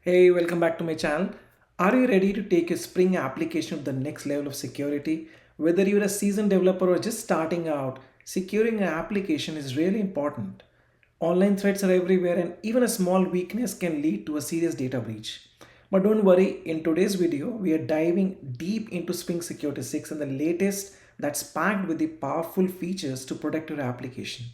Hey, welcome back to my channel. Are you ready to take your Spring application to the next level of security? Whether you're a seasoned developer or just starting out, securing an application is really important. Online threats are everywhere, and even a small weakness can lead to a serious data breach. But don't worry, in today's video, we are diving deep into Spring Security 6 and the latest that's packed with the powerful features to protect your application.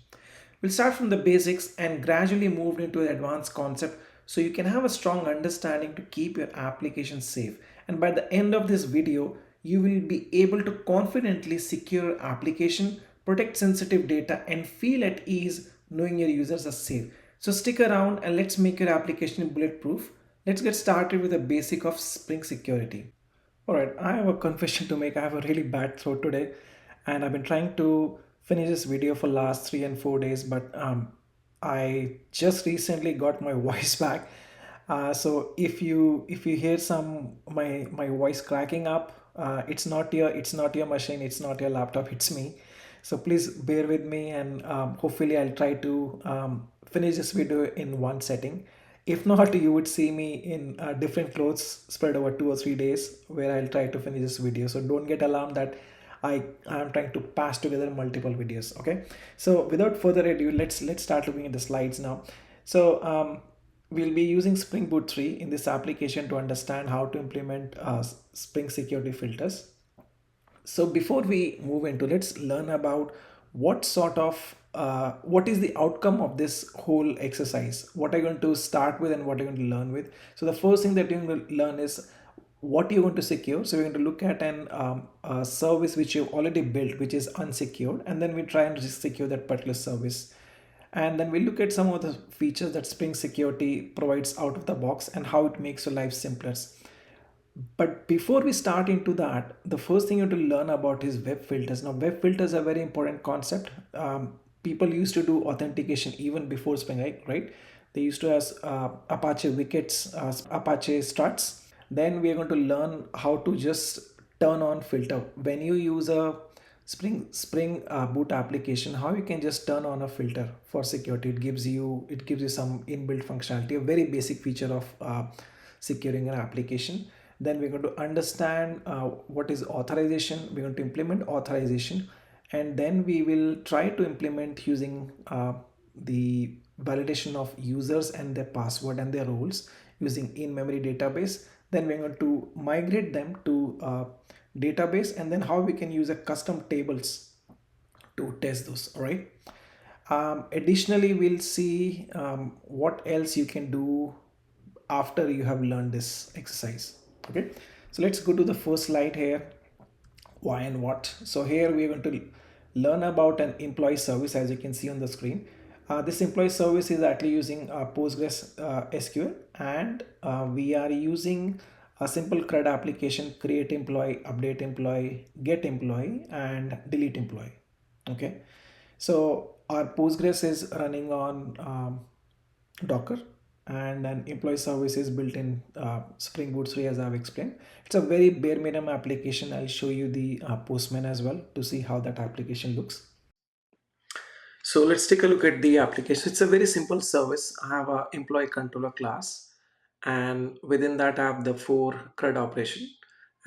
We'll start from the basics and gradually move into the advanced concept so you can have a strong understanding to keep your application safe. And by the end of this video, you will be able to confidently secure your application, protect sensitive data, and feel at ease knowing your users are safe. So stick around and let's make your application bulletproof. Let's get started with the basic of Spring Security. All right, I have a confession to make. I have a really bad throat today, and I've been trying to finish this video for last 3 and 4 days, but I just recently got my voice back. So if you hear some my voice cracking up, it's not your machine, it's not your laptop, it's me. So please bear with me, and hopefully I'll try to finish this video in one setting. If not, you would see me in different clothes spread over 2 or 3 days where I'll try to finish this video. So don't get alarmed that I'm trying to pass together multiple videos. Okay. So without further ado, let's start looking at the slides now. So we'll be using Spring Boot 3 in this application to understand how to implement Spring security filters. So before we move into, let's learn about what is the outcome of this whole exercise. What are you going to start with and what are you going to learn with? So the first thing that you're going to learn is what you're going to secure. So we're going to look at a service which you've already built, which is unsecured, and then we try and secure that particular service. And then we look at some of the features that Spring Security provides out of the box and how it makes your life simpler. But before we start into that, the first thing you have to learn about is web filters. Now, web filters are a very important concept. People used to do authentication even before Spring, right? They used to have Apache wickets, Apache struts. Then we are going to learn how to just turn on filter. When you use a Spring Boot application, how you can just turn on a filter for security. It gives you some inbuilt functionality, a very basic feature of securing an application. Then we're going to understand what is authorization. We're going to implement authorization, and then we will try to implement using the validation of users and their password and their roles using in-memory database. Then we're going to migrate them to database, and then how we can use a custom tables to test those. All right. Additionally, we'll see what else you can do after you have learned this exercise. Okay, so let's go to the first slide here. Why and what. So here we are going to learn about an employee service. As you can see on the screen, this employee service is actually using Postgres SQL, and we are using a simple CRUD application: create employee, update employee, get employee, and delete employee. Okay, so our Postgres is running on Docker, and an employee service is built in Spring Boot 3, as I've explained. It's a very bare minimum application. I'll show you the Postman as well to see how that application looks. So let's take a look at the application. It's a very simple service. I have a employee controller class, and within that I have the four CRUD operation.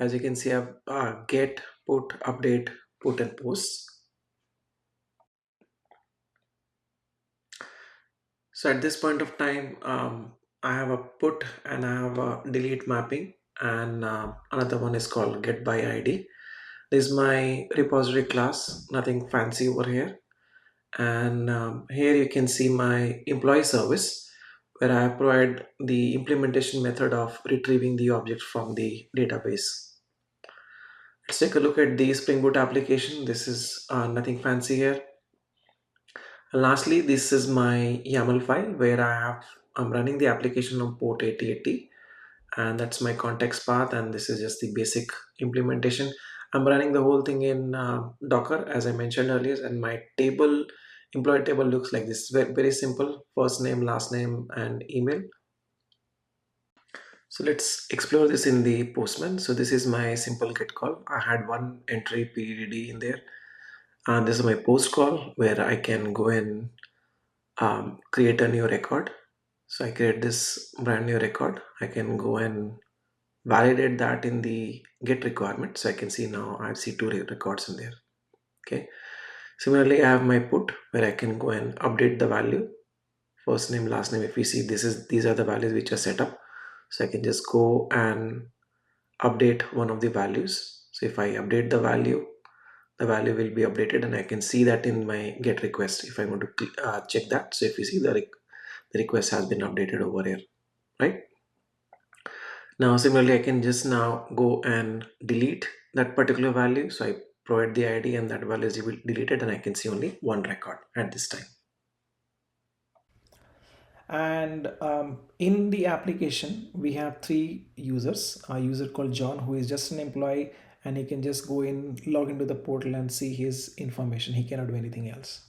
As you can see, I have get, put, update, put, and post. So at this point of time, I have a put and I have a delete mapping, and another one is called get by ID. This is my repository class, nothing fancy over here. And here you can see my employee service, where I provide the implementation method of retrieving the object from the database. Let's take a look at the Spring Boot application. This is nothing fancy here. And lastly, this is my YAML file where I'm running the application on port 8080, and that's my context path, and this is just the basic implementation. I'm running the whole thing in Docker, as I mentioned earlier, and my employee table looks like this. Very, very simple: first name, last name, and email. So let's explore this in the Postman. So this is my simple get call. I had one entry PDD in there, and this is my post call where I can go and create a new record. So I create this brand new record. I can go and validate that in the get requirement. So I can see now I see two records in there. Okay. Similarly, I have my put where I can go and update the value, first name, last name. If we see these are the values which are set up. So I can just go and update one of the values. So if I update the value will be updated, and I can see that in my get request if I want to check that. So if you see the request has been updated over here, right? Now similarly, I can just now go and delete that particular value. So I provide the ID and that value is deleted, and I can see only one record at this time. And in the application we have three users. A user called John, who is just an employee, and he can just go in, log into the portal and see his information. He cannot do anything else.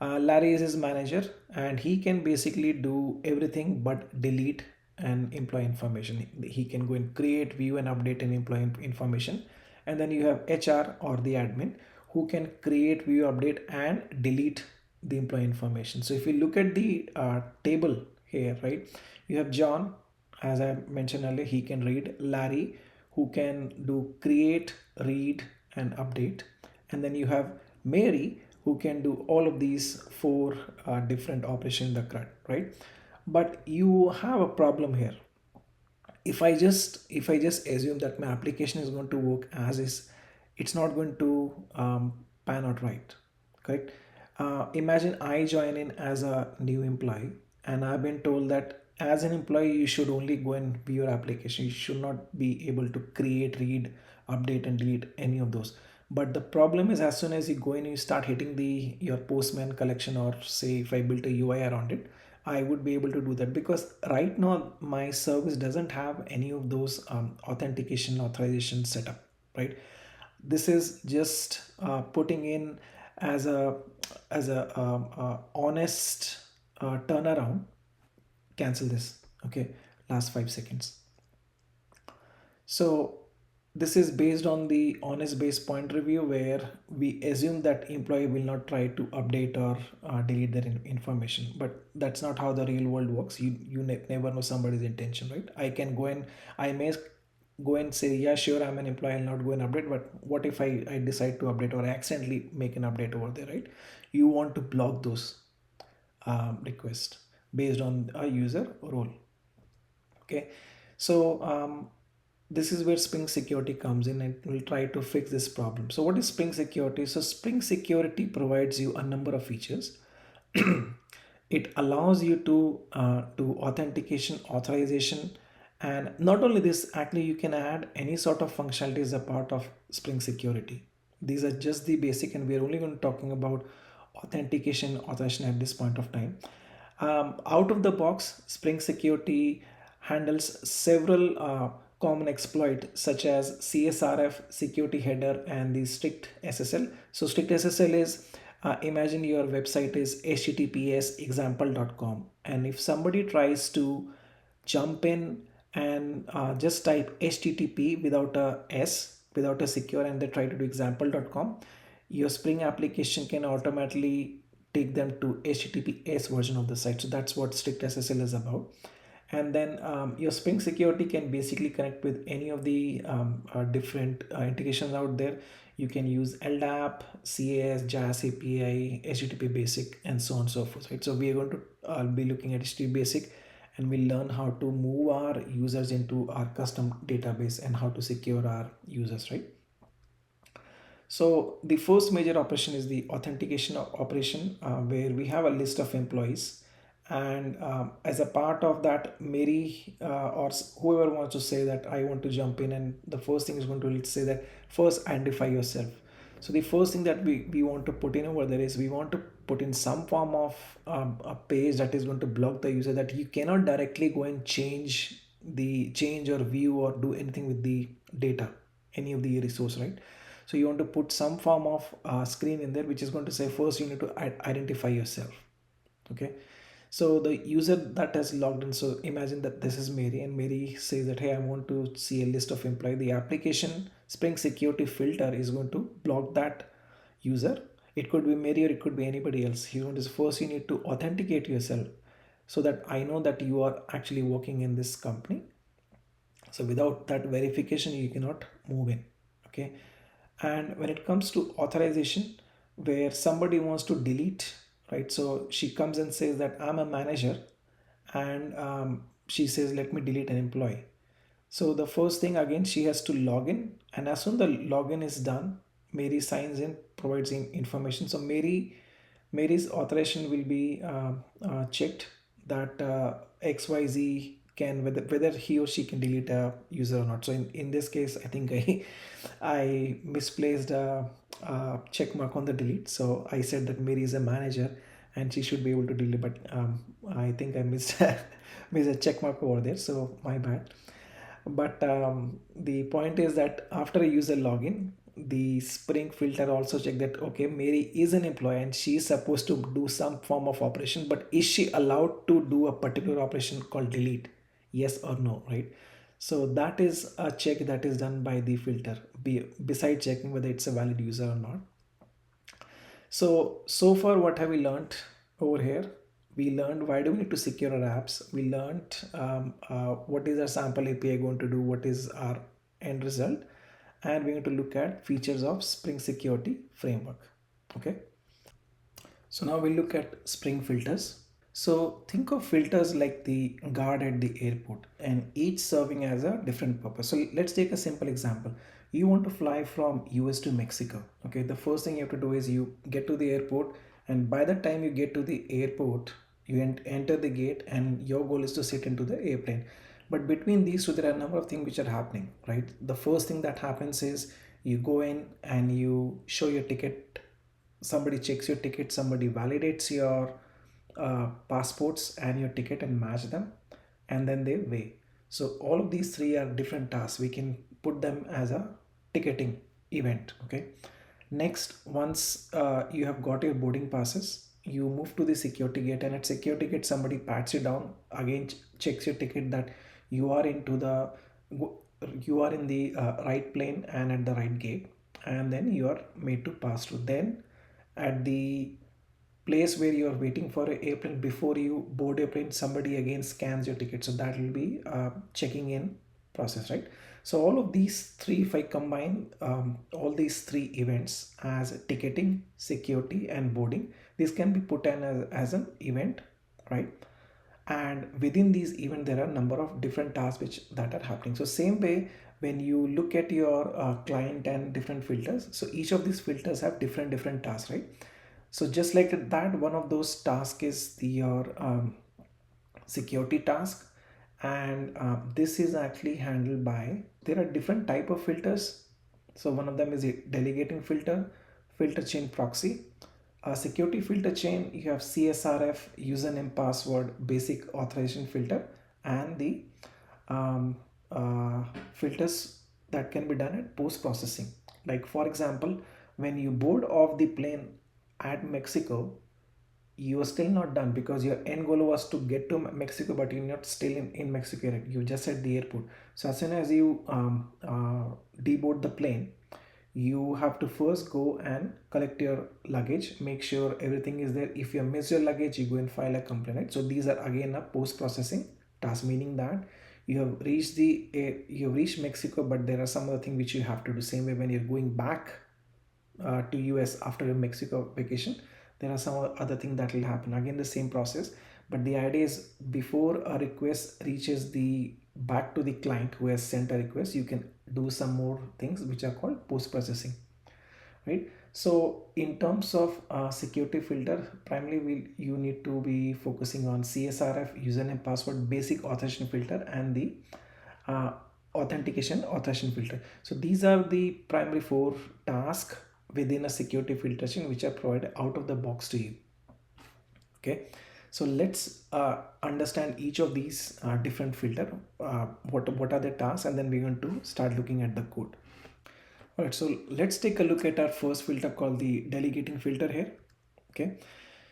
Larry is his manager, and he can basically do everything but delete and employee information. He can go and create, view, and update an employee information. And then you have HR, or the admin, who can create, view, update, and delete the employee information. So if you look at the table here, right, you have John, as I mentioned earlier, he can read. Larry, who can do create, read, and update. And then you have Mary, who can do all of these four different operations in the CRUD, right? But you have a problem here. If I just assume that my application is going to work as is, it's not going to pan out right, correct? Imagine I join in as a new employee, and I've been told that as an employee you should only go and view your application. You should not be able to create, read, update, and delete any of those. But the problem is, as soon as you go in, you start hitting the your postman collection, or say if I built a UI around it, I would be able to do that, because right now my service doesn't have any of those authentication, authorization setup, right? This is just putting in as a honest turnaround. Cancel this. Okay, last 5 seconds. So this is based on the honest base point review, where we assume that employee will not try to update or delete their information. But that's not how the real world works. You never know somebody's intention, right? I can go and I may go and say, yeah, sure, I'm an employee, I'll not go and update. But what if I decide to update, or I accidentally make an update over there, right? You want to block those requests based on a user role. Okay, so this is where Spring Security comes in, and we'll try to fix this problem. So what is Spring Security? So Spring Security provides you a number of features. It allows you to do authentication, authorization, and not only this, actually you can add any sort of functionality as a part of Spring Security. These are just the basic, and we're only going to talking about authentication, authorization at this point of time. Out of the box, Spring Security handles several common exploits, such as CSRF, security header, and the strict SSL. So strict SSL is, imagine your website is https example.com, and if somebody tries to jump in and just type http without a s, without a secure, and they try to do example.com, your Spring application can automatically take them to https version of the site. So that's what strict SSL is about. And then your Spring Security can basically connect with any of the different integrations out there. You can use LDAP, CAS, JAS API, HTTP Basic, and so on and so forth. Right? So we are going to be looking at HTTP Basic, and we'll learn how to move our users into our custom database and how to secure our users, right? So the first major operation is the authentication operation, where we have a list of employees, and as a part of that, Mary or whoever wants to say that I want to jump in, and the first thing is going to say that first identify yourself. So the first thing that we want to put in over there is, we want to put in some form of a page that is going to block the user, that you cannot directly go and change or view or do anything with the data, any of the resource, right? So you want to put some form of screen in there, which is going to say first you need to identify yourself. Okay, so the user that has logged in, so imagine that this is Mary, and Mary says that, hey, I want to see a list of employee. The application Spring Security filter is going to block that user. It could be Mary, or it could be anybody else. You want to, first you need to authenticate yourself. so that I know that you are actually working in this company. So without that verification you cannot move in. Okay. And when it comes to authorization, where somebody wants to delete, right? So she comes and says that I'm a manager, and she says let me delete an employee. So the first thing, again, she has to log in, and as soon the login is done, Mary signs in, provides in information. So Mary's authorization will be checked, that XYZ can, whether he or she can delete a user or not. So in this case, I think I misplaced a check mark on the delete. So I said that Mary is a manager and she should be able to delete, but I think I missed missed a check mark over there. So my bad. But the point is that after a user login, the Spring filter also check that okay, Mary is an employee and she is supposed to do some form of operation, but is she allowed to do a particular operation called delete? Yes or no, right? So that is a check that is done by the filter, beside checking whether it's a valid user or not. So far, what have we learned over here? We learned why do we need to secure our apps. We learned what is our sample API going to do, what is our end result, and we're going to look at features of Spring Security Framework. Okay. So now we look at Spring filters. So think of filters like the guard at the airport, and each serving as a different purpose. So let's take a simple example. You want to fly from US to Mexico. Okay, the first thing you have to do is you get to the airport, and by the time you get to the airport, you enter the gate, and your goal is to sit into the airplane. But between these two, there are a number of things which are happening, right? The first thing that happens is you go in and you show your ticket, somebody checks your ticket, somebody validates your passports and your ticket and match them, and then they weigh. So all of these three are different tasks. We can put them as a ticketing event. Okay. Next, once you have got your boarding passes, you move to the security gate, and at security gate somebody pats you down, again checks your ticket that you are into the you are in the right plane and at the right gate, and then you are made to pass through. Then at the place where you are waiting for an airplane, before you board airplane, somebody again scans your ticket, so that will be checking in process, right? So all of these three, if I combine all these three events as ticketing, security and boarding, this can be put in as an event, right? And within these events there are a number of different tasks which that are happening. So same way, when you look at your client and different filters, so each of these filters have different tasks, right? So just like that, one of those tasks is your security task, and this is actually handled by, there are different type of filters. So one of them is a delegating filter, filter chain proxy. Security filter chain, you have CSRF, username password, basic authorization filter, and the um, filters that can be done at post processing. Like for example, when you board off the plane at Mexico, you are still not done because your end goal was to get to Mexico, but you're not still in Mexico, right? You just at the airport. So as soon as you deboard the plane, you have to first go and collect your luggage, make sure everything is there. If you miss your luggage, you go and file a complaint, right? So these are again a post-processing task, meaning that you have reached you have reached Mexico, but there are some other things which you have to do. Same way when you're going back to US after your Mexico vacation, there are some other thing that will happen, again the same process. But the idea is before a request reaches the back to the client who has sent a request, you can do some more things which are called post processing, right? So in terms of security filter, primarily you need to be focusing on CSRF, username password, basic authorization filter, and the uh, authentication authorization filter. So these are the primary four tasks within a security filtration which are provided out of the box to you. Okay. So let's understand each of these different filter, what are the tasks, and then we're going to start looking at the code. All right, so let's take a look at our first filter called the delegating filter here. Okay,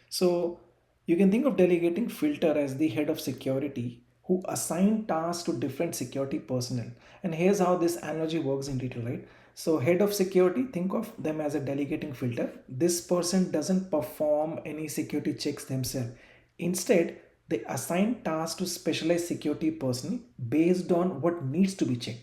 so you can think of delegating filter as the head of security who assign tasks to different security personnel. And here's how this analogy works in detail, right? So head of security, think of them as a delegating filter. This person doesn't perform any security checks themselves. Instead, They assign tasks to specialized security personnel based on what needs to be checked.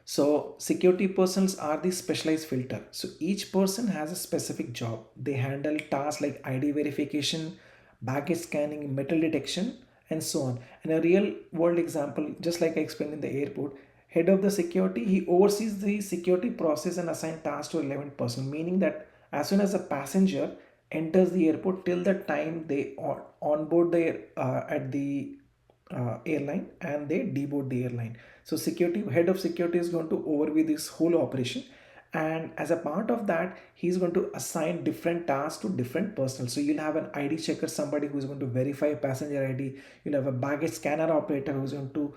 So security persons are the specialized filter. So each person has a specific job. They handle tasks like ID verification, baggage scanning, metal detection, and so on. And a real world example, just like I explained in the airport, head of the security, he oversees the security process and assign tasks to a relevant person, meaning that as soon as a passenger enters the airport till the time they onboard the at the airline and they deboard the airline. So security head of security is going to overview this whole operation, and as a part of that he's going to assign different tasks to different personnel. So you'll have an ID checker, somebody who's going to verify passenger ID. You'll have a baggage scanner operator who's going to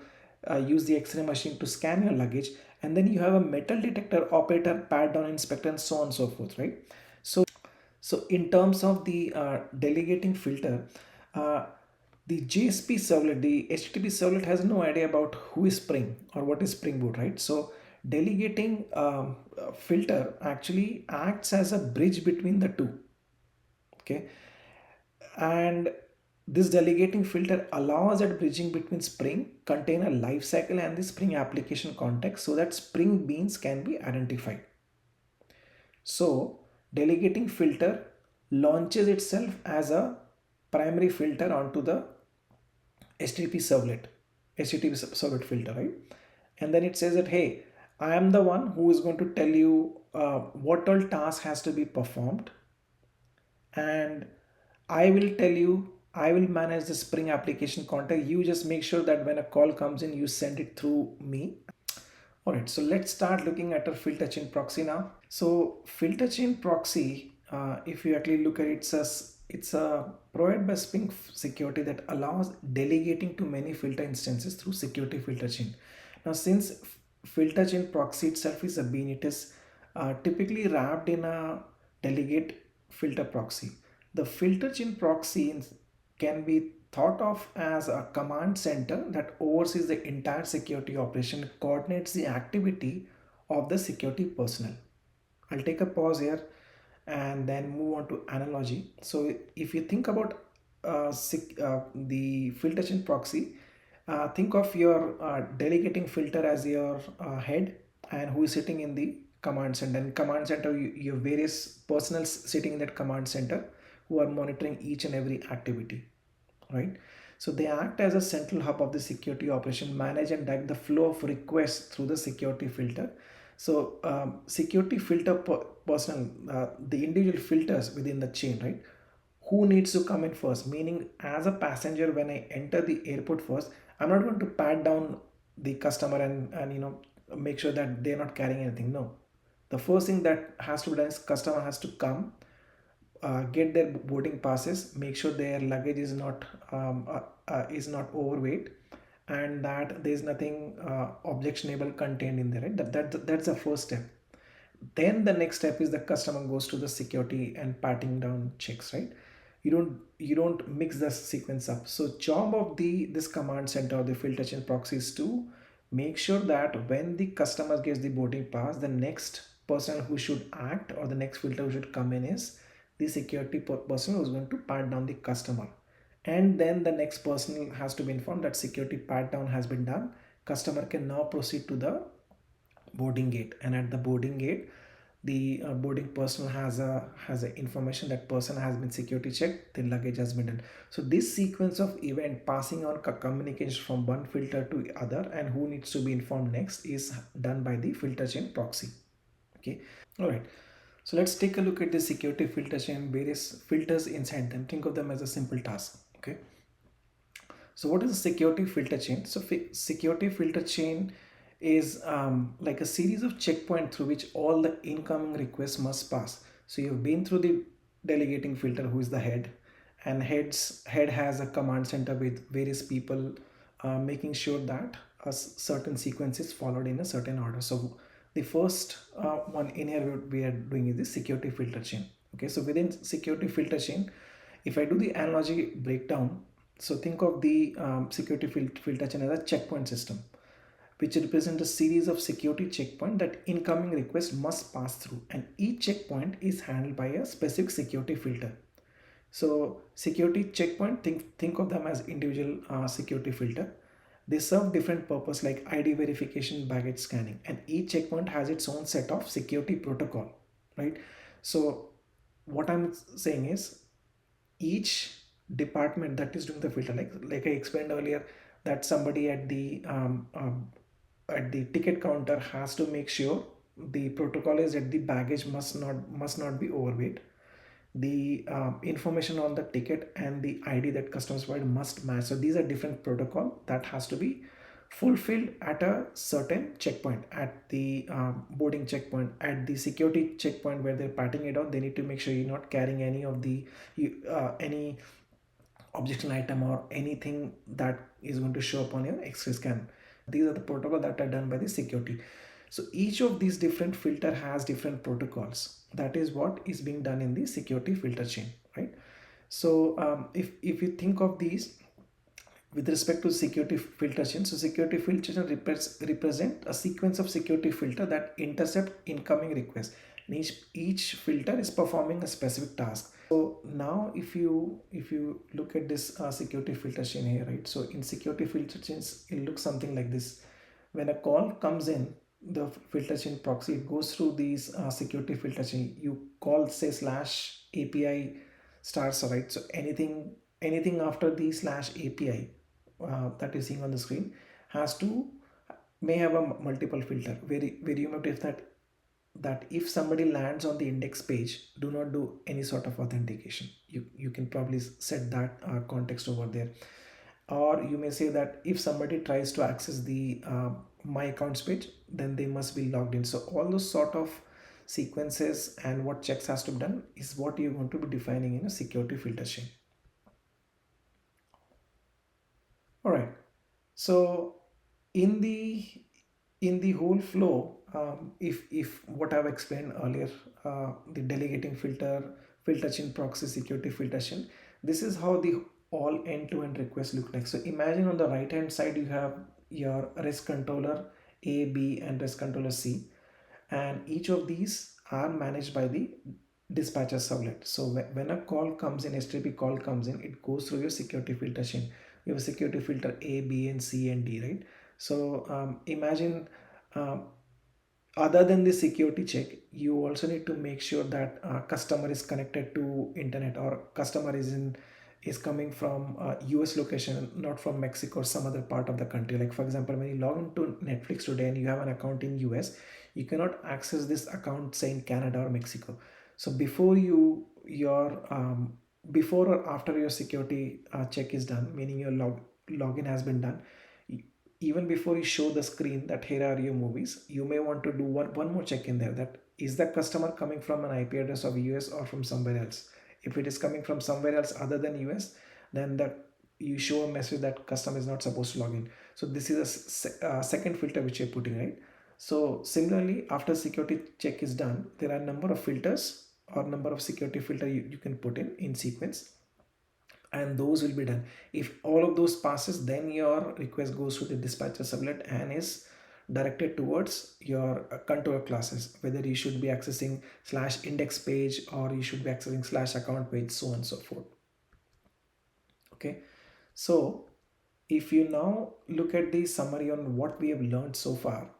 use the x-ray machine to scan your luggage, and then you have a metal detector operator, pat down inspector, and so on and so forth, right? So in terms of the delegating filter, uh, the JSP servlet, the HTTP servlet has no idea about who is Spring or what is Spring Boot, right? So delegating filter actually acts as a bridge between the two, okay? And this delegating filter allows that bridging between Spring container lifecycle and the Spring application context so that Spring beans can be identified. So delegating filter launches itself as a primary filter onto the HTTP servlet, HTTP servlet filter, right? And then it says that, hey, I am the one who is going to tell you what all task has to be performed, and I will tell you, I will manage the Spring application context. You just make sure that when a call comes in, you send it through me. All right, so let's start looking at our filter chain proxy now. So filter chain proxy, if you actually look at it, it's a provided by Spring security that allows delegating to many filter instances through security filter chain. Now, since filter chain proxy itself is a bean, it is typically wrapped in a delegate filter proxy. The filter chain proxy can be thought of as a command center that oversees the entire security operation, coordinates the activity of the security personnel. I'll take a pause here and then move on to analogy. So if you think about the filter chain proxy, think of your delegating filter as your head, and who is sitting in the command center. And command center, you have various personnel sitting in that command center who are monitoring each and every activity, right? So they act as a central hub of the security operation, manage and direct the flow of requests through the security filter. So security filter personnel, the individual filters within the chain, right? Who needs to come in first? Meaning, as a passenger, when I enter the airport first, I'm not going to pat down the customer and make sure that they're not carrying anything. No, the first thing that has to be done is customer has to come, get their boarding passes, make sure their luggage is not overweight, and that there is nothing objectionable contained in there. Right? That's the first step. Then the next step is the customer goes to the security and patting down checks. Right? You don't mix the sequence up. So job of the this command center or the filter chain proxy is to make sure that when the customer gets the boarding pass, the next person who should act or the next filter who should come in is the security person who is going to pat down the customer. And then the next person has to be informed that security pat down has been done. Customer can now proceed to the boarding gate, and at the boarding gate the boarding personnel has a information that person has been security checked, the luggage has been done. So this sequence of event passing on communication from one filter to other and who needs to be informed next is done by the filter chain proxy. Okay, all right, so let's take a look at the security filter chain, various filters inside them. Think of them as a simple task. Okay, so what is a security filter chain? So security filter chain is like a series of checkpoints through which all the incoming requests must pass. So you've been through the delegating filter, who is the head, and head has a command center with various people making sure that a certain sequence is followed in a certain order. So the first one in here we are doing is the security filter chain. Okay, so within security filter chain, if I do the analogy breakdown, so think of the security filter chain as a checkpoint system, which represent a series of security checkpoints that incoming requests must pass through, and each checkpoint is handled by a specific security filter. So security checkpoint, think of them as individual security filter. They serve different purpose like ID verification, baggage scanning, and each checkpoint has its own set of security protocol, right? So what I'm saying is each department that is doing the filter, like I explained earlier, that somebody at the ticket counter has to make sure the protocol is that the baggage must not be overweight, the information on the ticket and the ID that customers provide must match. So these are different protocol that has to be fulfilled at a certain checkpoint, at the boarding checkpoint, at the security checkpoint where they're patting it out. They need to make sure you're not carrying any of the any objectionable item or anything that is going to show up on your X-ray scan. These are the protocol that are done by the security. So each of these different filter has different protocols. That is what is being done in the security filter chain, right? So if you think of these with respect to security filter chain, so security filter chain represent a sequence of security filter that intercept incoming requests, and each filter is performing a specific task. So now if you look at this security filter chain here, right? So in security filter chains, it looks something like this. When a call comes in, the filter chain proxy goes through these security filter chain. You call say slash API stars, right? So anything after the slash API that you're seeing on the screen has to may have a multiple filter. Very you notice that if somebody lands on the index page, do not do any sort of authentication. You can probably set that context over there. Or you may say that if somebody tries to access the my accounts page, then they must be logged in. So all those sort of sequences and what checks has to be done is what you're going to be defining in a security filter chain. All right. So in the whole flow, if what I've explained earlier, the delegating filter chain, proxy, security filter chain, this is how the all end-to-end requests look like. So imagine on the right hand side you have your REST controller A, B, and REST controller C, and each of these are managed by the dispatcher servlet. So when a call comes in, HTTP call comes in, it goes through your security filter chain. You have a security filter A, B, and C, and D, right? So imagine um, other than the security check, you also need to make sure that customer is connected to internet, or customer is coming from US location, not from Mexico or some other part of the country. Like for example, when you log into Netflix today and you have an account in US, you cannot access this account say in Canada or Mexico. So before or after your security check is done, meaning your login has been done, even before you show the screen that here are your movies, you may want to do one more check in there, that is the customer coming from an IP address of US or from somewhere else. If it is coming from somewhere else other than US, then that you show a message that customer is not supposed to log in. So this is a second filter which you're putting, right? So similarly, after security check is done, there are a number of filters or number of security filter you can put in sequence, and those will be done. If all of those passes, then your request goes to the dispatcher sublet and is directed towards your controller classes, whether you should be accessing slash index page or you should be accessing slash account page, so on and so forth. Okay, so if you now look at the summary on what we have learned so far,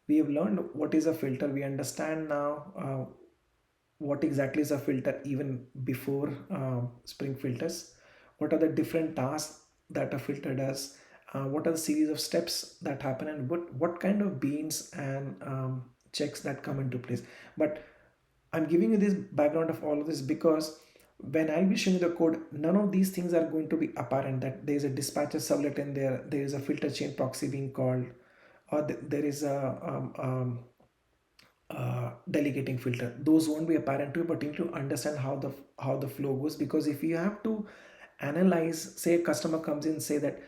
we have learned what is a filter. We understand now what exactly is a filter even before Spring filters. What are the different tasks that a filter does? What are the series of steps that happen, and what kind of beans and checks that come into place? But I'm giving you this background of all of this because when I'll be showing you the code, none of these things are going to be apparent, that there is a dispatcher sublet in there, there is a filter chain proxy being called, or there is a delegating filter. Those won't be apparent to you, but you need to understand how the flow goes. Because if you have to analyze, say a customer comes in, say that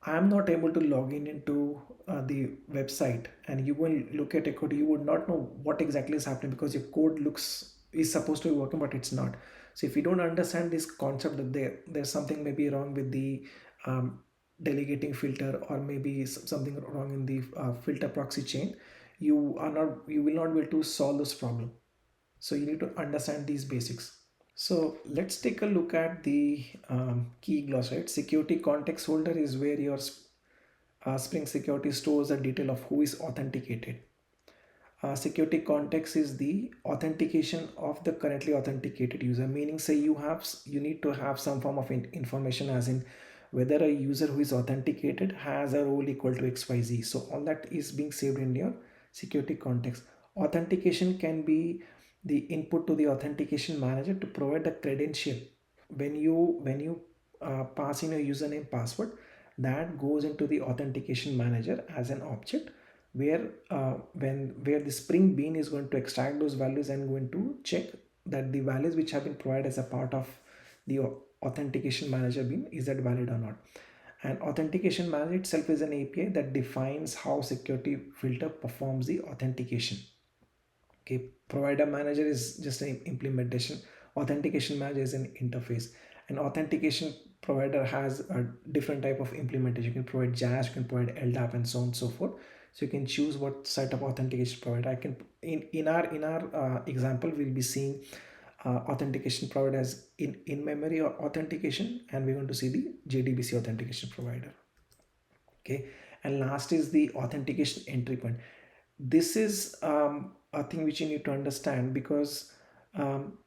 I'm not able to log in into the website, and you will look at a code, you would not know what exactly is happening because your code looks is supposed to be working, but it's not. So if you don't understand this concept that there's something maybe wrong with the delegating filter, or maybe something wrong in the filter proxy chain, you will not be able to solve this problem. So you need to understand these basics. So let's take a look at the key gloss, right? Security context holder is where your Spring Security stores the detail of who is authenticated. Security context is the authentication of the currently authenticated user, meaning say you need to have some form of information, as in whether a user who is authenticated has a role equal to xyz. So all that is being saved in your security context. Authentication can be the input to the authentication manager to provide the credential. When you pass in a username password, that goes into the authentication manager as an object, where where the Spring Bean is going to extract those values and going to check that the values which have been provided as a part of the authentication manager bean, is that valid or not. And authentication manager itself is an API that defines how security filter performs the authentication. Okay, provider manager is just an implementation. Authentication manager is an interface. An authentication provider has a different type of implementation. You can provide JAS, you can provide LDAP, and so on and so forth. So you can choose what site of authentication provider. I can in our example we'll be seeing authentication provider as in memory or authentication, and we're going to see the JDBC authentication provider. Okay, and last is the authentication entry point. This is a thing which you need to understand, because um,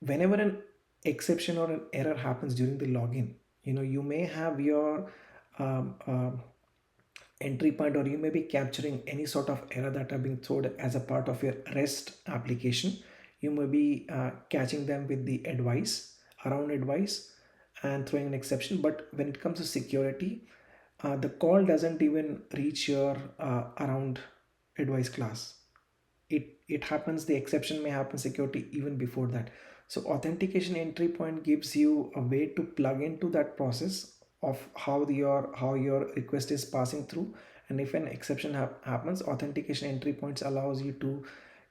whenever an exception or an error happens during the login, you may have your um, um entry point, or you may be capturing any sort of error that are being thrown as a part of your REST application. You may be catching them with the advice, around advice, and throwing an exception. But when it comes to security, the call doesn't even reach your around advice class. It happens, the exception may happen security even before that. So authentication entry point gives you a way to plug into that process of how your request is passing through. And if an exception happens, authentication entry points allows you to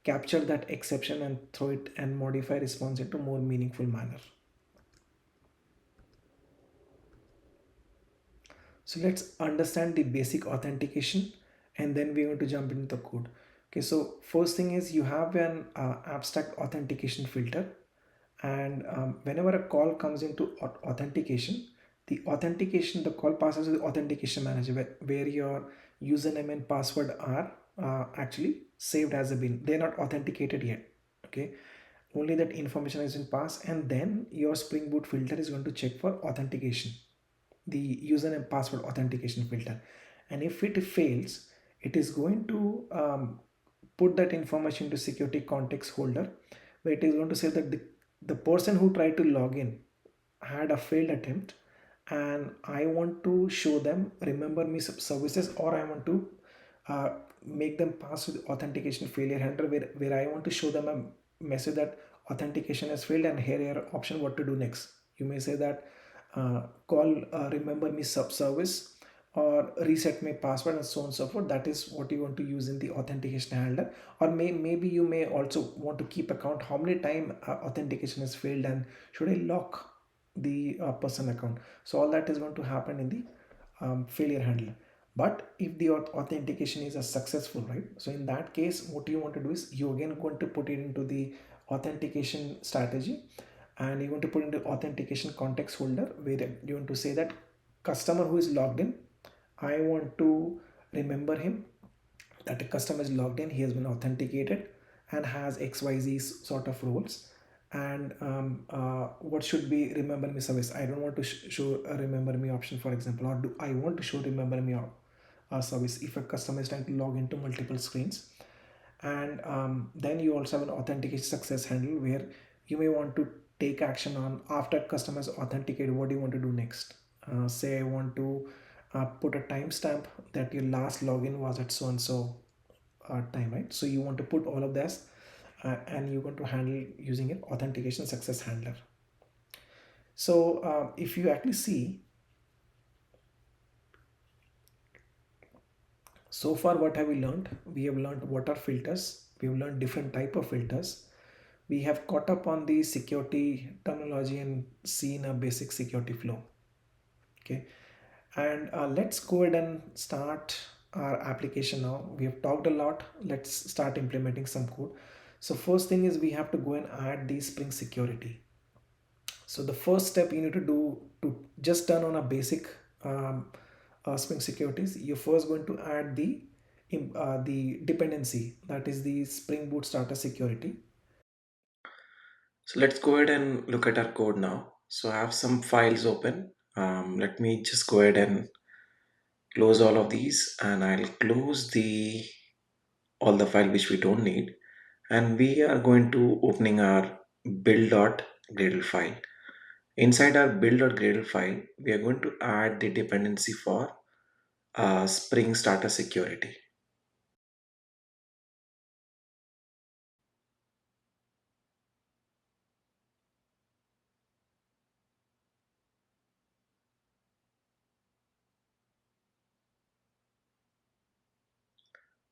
capture that exception and throw it and modify response into more meaningful manner. So let's understand the basic authentication, and then we're going to jump into the code. Okay, so first thing is you have an abstract authentication filter, and whenever a call comes into authentication, the call passes to the authentication manager, where your username and password are actually saved as a bin. They're not authenticated yet. Okay, only that information has been passed, and then your Spring Boot filter is going to check for authentication, the username password authentication filter. And if it fails, it is going to put that information to security context holder, where it is going to say that the person who tried to log in had a failed attempt, and I want to show them remember me services, or I want to uh, make them pass with authentication failure handler, where I want to show them a message that authentication has failed, and here your option what to do next. You may say that call remember me sub service, or reset my password, and so on and so forth. That is what you want to use in the authentication handler. Or maybe you may also want to keep account how many time authentication has failed, and should I lock the person account. So all that is going to happen in the failure handler. But if the authentication is a successful, right, so in that case what you want to do is you again going to put it into the authentication strategy, and you're going to put into authentication context holder, where you want to say that customer who is logged in, I want to remember him, that a customer is logged in, he has been authenticated and has xyz sort of roles. And what should be remember me service, I don't want to show a remember me option, for example, or do I want to show remember me service if a customer is trying to log into multiple screens. And then you also have an authentication success handle, where you may want to take action on after customers authenticated. What do you want to do next? Say I want to put a timestamp that your last login was at so and so time, right? So you want to put all of this, and you're going to handle using an authentication success handler. So if you actually see, so far what have we learned? We have learned what are filters, we have learned different type of filters, we have caught up on the security terminology and seen a basic security flow. Okay, and let's go ahead and start our application now. We have talked a lot, let's start implementing some code. So first thing is we have to go and add the Spring Security. So the first step you need to do to just turn on a basic um, Spring Securities, you're first going to add the dependency, that is the Spring Boot Starter Security. So let's go ahead and look at our code now. So I have some files open. Let me just go ahead and close all of these, and I'll close the all the file which we don't need, and we are going to opening our build.gradle file. Inside our build.gradle file, we are going to add the dependency for Spring Starter Security.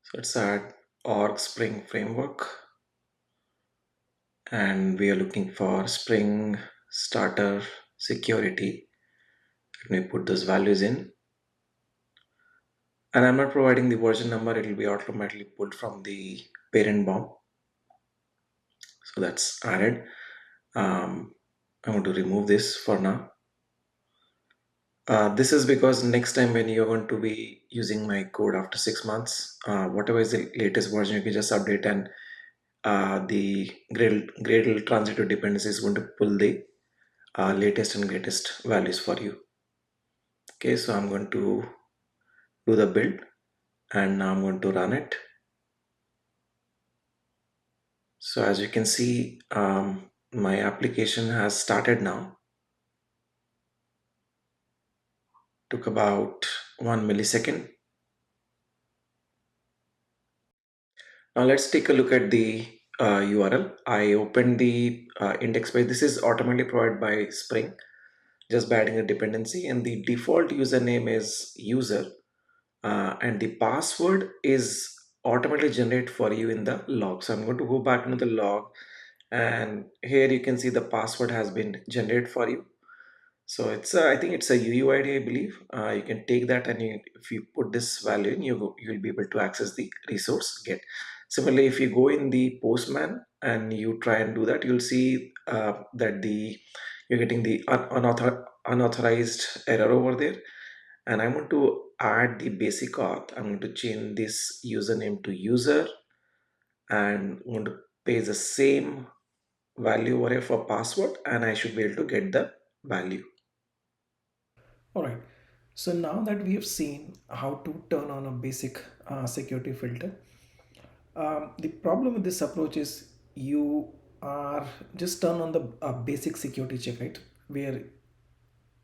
So let's add org Spring Framework, and we are looking for Spring Starter Security. Let me put those values in, and I'm not providing the version number. It will be automatically pulled from the parent bomb. So that's added. I'm going to remove this for now. This is because next time when you're going to be using my code after 6 months, whatever is the latest version, you can just update, and the Gradle transitive dependency is going to pull the latest and greatest values for you. Okay, so I'm going to do the build, and now I'm going to run it. So as you can see, my application has started now. Took about 1 millisecond. Now let's take a look at the URL. I opened the index page. This is automatically provided by Spring, just by adding a dependency, and the default username is user, and the password is automatically generated for you in the log. So I'm going to go back into the log, and here you can see the password has been generated for you. So it's I think it's a UUID, I believe. You can take that, and if you put this value in, you'll be able to access the resource get. Similarly, if you go in the Postman and you try and do that, you'll see that you're getting the unauthorized error over there. And I'm going to add the basic auth. I'm going to change this username to user, and I'm going to paste the same value over here for password, and I should be able to get the value. All right. So now that we have seen how to turn on a basic security filter, the problem with this approach is you are just turn on the basic security check, right? Where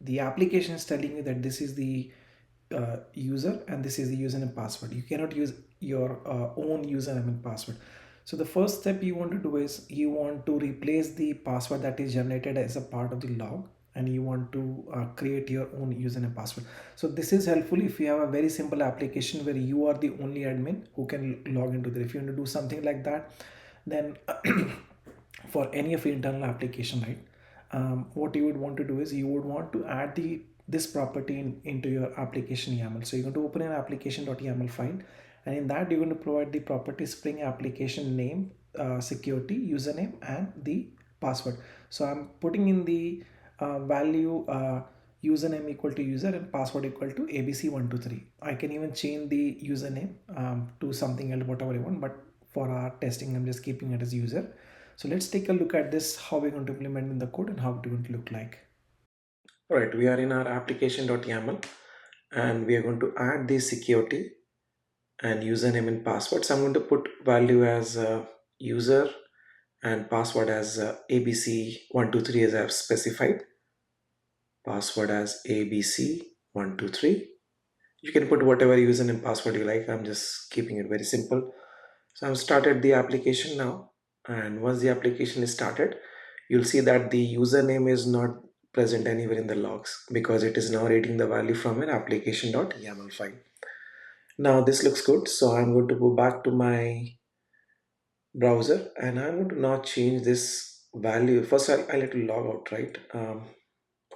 the application is telling you that this is the user and this is the username and password. You cannot use your own username and password. So the first step you want to do is you want to replace the password that is generated as a part of the log, and you want to create your own username and password. So this is helpful if you have a very simple application where you are the only admin who can log into there. If you want to do something like that, then for any of your internal application, right, what you would want to do is you would want to add this property into your application YAML. So you're going to open an application.yaml file, and in that you're going to provide the property Spring application name, security, username, and the password. So I'm putting in the value username equal to user and password equal to abc123. I can even change the username to something else, whatever I want, but for our testing I'm just keeping it as user. So let's take a look at this, how we're going to implement in the code and how it's going to look like. All right, we are in our application.yaml, and we are going to add the security and username and password. So I'm going to put value as user and password as ABC123 as I've specified. Password as ABC123. You can put whatever username and password you like. I'm just keeping it very simple. So I've started the application now, and once the application is started, you'll see that the username is not present anywhere in the logs because it is now reading the value from an application.yaml file. Now this looks good, so I'm going to go back to my browser, and I'm going to now change this value. First, I'll let it log out, right?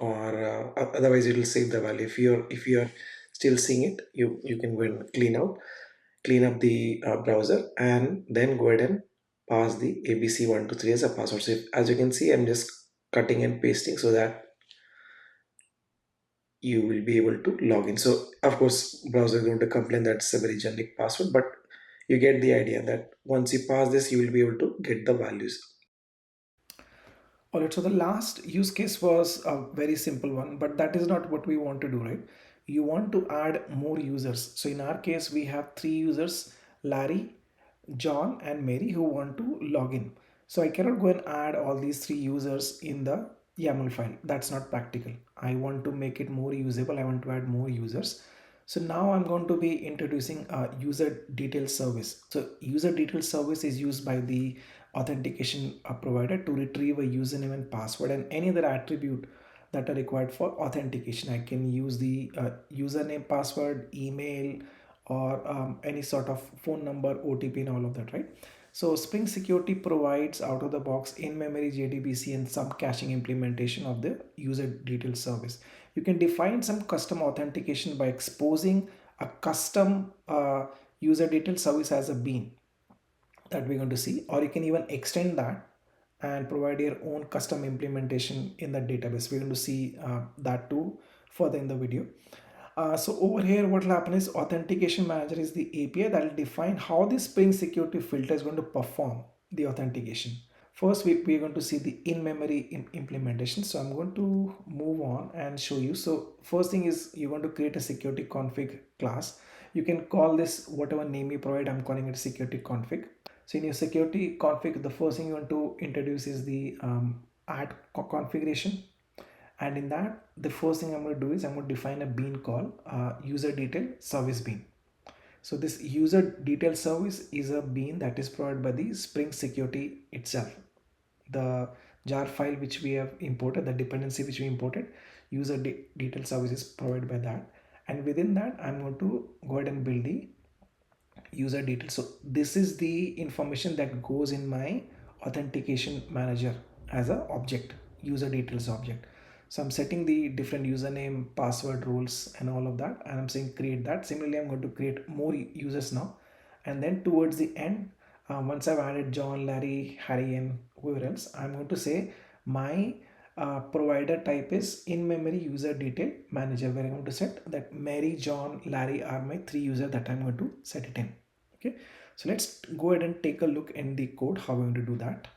Or otherwise it will save the value. If you're still seeing it, you can go and clean up the browser, and then go ahead and pass the ABC123 as a password. So as you can see, I'm just cutting and pasting so that you will be able to log in. So of course, browser is going to complain that's a very generic password, but you get the idea that once you pass this, you will be able to get the values. All right, so the last use case was a very simple one, but that is not what we want to do, right? You want to add more users. So in our case, we have three users, Larry, John, and Mary, who want to log in. So I cannot go and add all these three users in the YAML file. That's not practical. I want to make it more usable. I want to add more users. So now I'm going to be introducing a user detail service. So user detail service is used by the authentication provider to retrieve a username and password and any other attribute that are required for authentication. I can use the username, password, email, or any sort of phone number, OTP, and all of that, right? So Spring Security provides out of the box in-memory JDBC and some caching implementation of the user detail service. You can define some custom authentication by exposing a custom user detail service as a bean that we're going to see, or you can even extend that and provide your own custom implementation in the database. We're going to see that too further in the video. So over here, what will happen is authentication manager is the API that will define how the Spring Security filter is going to perform the authentication. First, we are going to see the in-memory implementation. So I'm going to move on and show you. So first thing is you want to create a security config class. You can call this whatever name you provide. I'm calling it security config. So in your security config, the first thing you want to introduce is the add configuration. And in that, the first thing I'm going to do is I'm going to define a bean called user detail service bean. So this user detail service is a bean that is provided by the Spring Security itself. The jar file which we have imported, the dependency which we imported, user detail service is provided by that. And within that, I'm going to go ahead and build the user details. So this is the information that goes in my authentication manager as a object, user details object. So I'm setting the different username, password, roles, and all of that, and I'm saying create that. Similarly, I'm going to create more users now, and then towards the end, once I've added John, Larry, Harry, and whoever else, I'm going to say my provider type is in-memory user detail manager, where I'm going to set that Mary, John, Larry are my three users that I'm going to set it in. Okay, so let's go ahead and take a look in the code how we're going to do that.